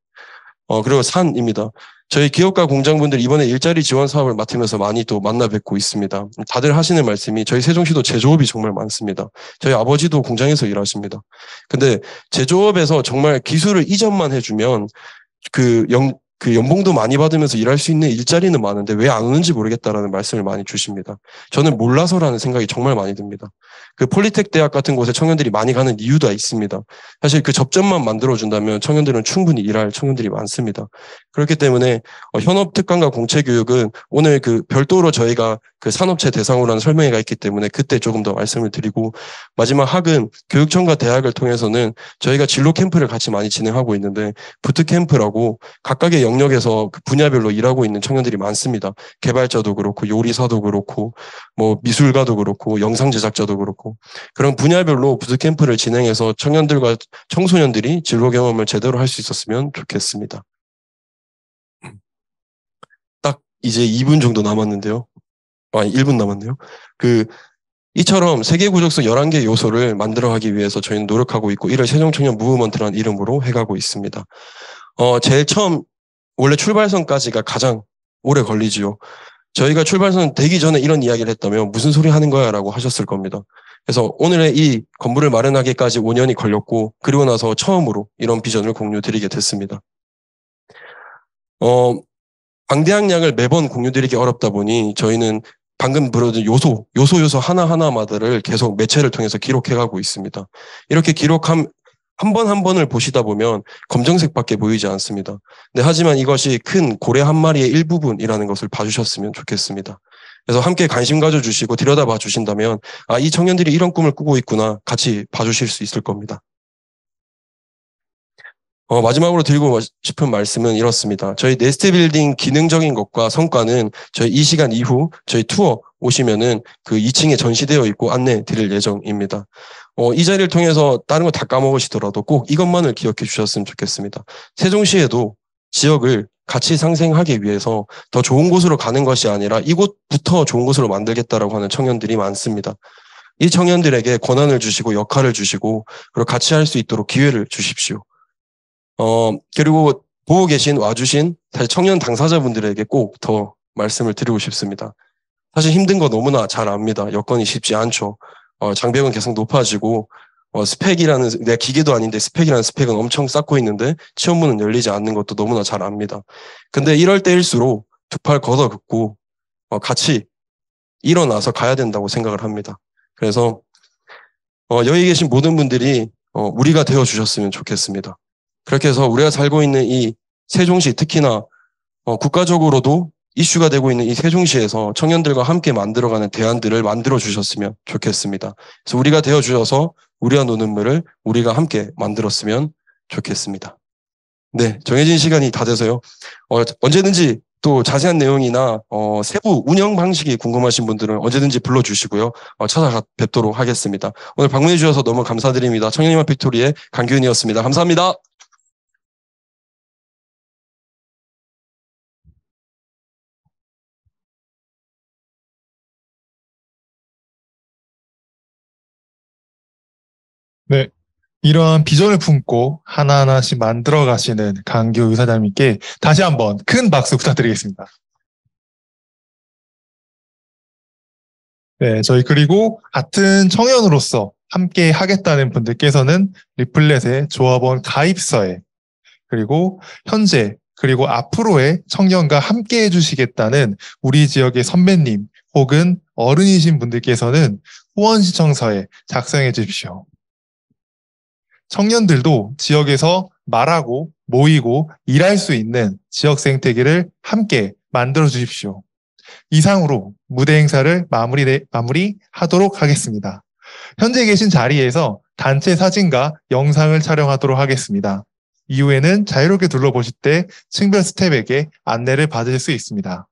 그리고 산입니다. 저희 기업가 공장분들 이번에 일자리 지원 사업을 맡으면서 많이 또 만나 뵙고 있습니다. 다들 하시는 말씀이 저희 세종시도 제조업이 정말 많습니다. 저희 아버지도 공장에서 일하십니다. 근데 제조업에서 정말 기술을 이전만 해주면 연봉도 많이 받으면서 일할 수 있는 일자리는 많은데 왜 안 오는지 모르겠다라는 말씀을 많이 주십니다. 저는 몰라서라는 생각이 정말 많이 듭니다. 폴리텍 대학 같은 곳에 청년들이 많이 가는 이유도 있습니다. 사실 그 접점만 만들어준다면 청년들은 충분히 일할 청년들이 많습니다. 그렇기 때문에 현업 특강과 공채 교육은 오늘 별도로 저희가 산업체 대상으로 하는 설명회가 있기 때문에 그때 조금 더 말씀을 드리고 마지막 학은 교육청과 대학을 통해서는 저희가 진로 캠프를 같이 많이 진행하고 있는데 부트캠프라고 각각의 영역에서 분야별로 일하고 있는 청년들이 많습니다. 개발자도 그렇고 요리사도 그렇고 미술가도 그렇고 영상 제작자도 그렇고 그런 분야별로 부트캠프를 진행해서 청년들과 청소년들이 진로 경험을 제대로 할 수 있었으면 좋겠습니다. 딱 이제 2분 정도 남았는데요. 1분 남았네요. 이처럼 세계 구적성 11개 요소를 만들어가기 위해서 저희는 노력하고 있고 이를 세종청년 무브먼트라는 이름으로 해가고 있습니다. 제일 처음 원래 출발선까지가 가장 오래 걸리지요. 저희가 출발선 되기 전에 이런 이야기를 했다면 무슨 소리 하는 거야 라고 하셨을 겁니다. 그래서 오늘의 이 건물을 마련하기까지 5년이 걸렸고 그리고 나서 처음으로 이런 비전을 공유드리게 됐습니다. 방대한 양을 매번 공유드리기 어렵다 보니 저희는 방금 부르던 요소 하나하나마다를 계속 매체를 통해서 기록해가고 있습니다. 이렇게 기록한 한 번 한 번을 보시다 보면 검정색밖에 보이지 않습니다. 하지만 이것이 큰 고래 한 마리의 일부분이라는 것을 봐주셨으면 좋겠습니다. 그래서 함께 관심 가져주시고 들여다봐 주신다면 이 청년들이 이런 꿈을 꾸고 있구나 같이 봐주실 수 있을 겁니다. 마지막으로 드리고 싶은 말씀은 이렇습니다. 저희 네스트 빌딩 기능적인 것과 성과는 저희 이 시간 이후 저희 투어 오시면은 그 2층에 전시되어 있고 안내 드릴 예정입니다. 이 자리를 통해서 다른 거 다 까먹으시더라도 꼭 이것만을 기억해 주셨으면 좋겠습니다. 세종시에도 지역을 같이 상생하기 위해서 더 좋은 곳으로 가는 것이 아니라 이곳부터 좋은 곳으로 만들겠다라고 하는 청년들이 많습니다. 이 청년들에게 권한을 주시고 역할을 주시고 그리고 같이 할 수 있도록 기회를 주십시오. 그리고 보고 계신 와주신 사실 청년 당사자분들에게 꼭 더 말씀을 드리고 싶습니다. 사실 힘든 거 너무나 잘 압니다. 여건이 쉽지 않죠. 장벽은 계속 높아지고 스펙이라는 내 기계도 아닌데 스펙이라는 스펙은 엄청 쌓고 있는데 취업문은 열리지 않는 것도 너무나 잘 압니다. 근데 이럴 때일수록 두 팔 걷어긋고 같이 일어나서 가야 된다고 생각을 합니다. 그래서 여기 계신 모든 분들이 우리가 되어 주셨으면 좋겠습니다. 그렇게 해서 우리가 살고 있는 이 세종시 특히나 국가적으로도 이슈가 되고 있는 이 세종시에서 청년들과 함께 만들어가는 대안들을 만들어 주셨으면 좋겠습니다. 그래서 우리가 되어 주셔서 우리와 노는 물을 우리가 함께 만들었으면 좋겠습니다. 네, 정해진 시간이 다 돼서요. 언제든지 또 자세한 내용이나 세부 운영 방식이 궁금하신 분들은 언제든지 불러주시고요. 찾아뵙도록 하겠습니다. 오늘 방문해 주셔서 너무 감사드립니다. 청년희망 팩토리의 강규현이었습니다. 감사합니다. 네. 이러한 비전을 품고 하나하나씩 만들어 가시는 강규 이사장님께 다시 한번 큰 박수 부탁드리겠습니다. 네, 저희 그리고 같은 청년으로서 함께 하겠다는 분들께서는 리플렛의 조합원 가입서에 그리고 현재 그리고 앞으로의 청년과 함께 해주시겠다는 우리 지역의 선배님 혹은 어른이신 분들께서는 후원 신청서에 작성해 주십시오. 청년들도 지역에서 말하고 모이고 일할 수 있는 지역 생태계를 함께 만들어 주십시오. 이상으로 무대 행사를 마무리하도록 하겠습니다. 현재 계신 자리에서 단체 사진과 영상을 촬영하도록 하겠습니다. 이후에는 자유롭게 둘러보실 때 층별 스텝에게 안내를 받으실 수 있습니다.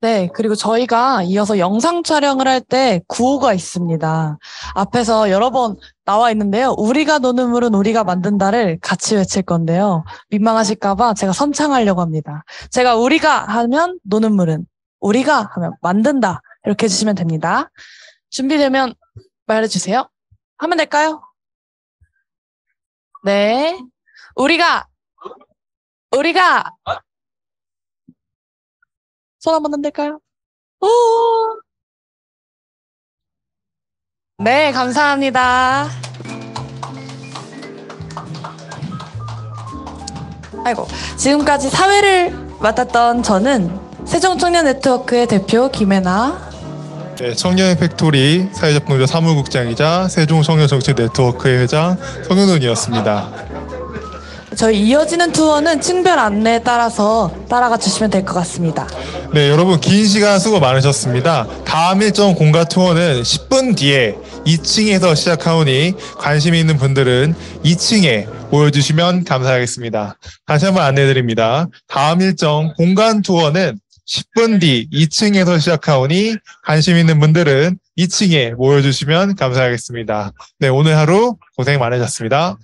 네, 그리고 저희가 이어서 영상 촬영을 할 때 구호가 있습니다. 앞에서 여러 번 나와 있는데요. 우리가 노는 물은 우리가 만든다를 같이 외칠 건데요. 민망하실까봐 제가 선창하려고 합니다. 제가 우리가 하면 노는 물은, 우리가 하면 만든다. 이렇게 해주시면 됩니다. 준비되면 말해주세요. 하면 될까요? 네. 우리가 손 한번 흔들까요? 오! 네, 감사합니다. 아이고, 지금까지 사회를 맡았던 저는 세종청년네트워크의 대표 김혜나. 네, 청년의 팩토리 사회적 공조 사무국장이자 세종청년정책네트워크의 회장 성윤훈이었습니다. 저희 이어지는 투어는 층별 안내에 따라서 따라가 주시면 될 것 같습니다. 네, 여러분 긴 시간 수고 많으셨습니다. 다음 일정 공가 투어는 10분 뒤에 2층에서 시작하오니 관심 있는 분들은 2층에 모여주시면 감사하겠습니다. 다시 한번 안내드립니다. 다음 일정 공간 투어는 10분 뒤 2층에서 시작하오니 관심 있는 분들은 2층에 모여주시면 감사하겠습니다. 네, 오늘 하루 고생 많으셨습니다.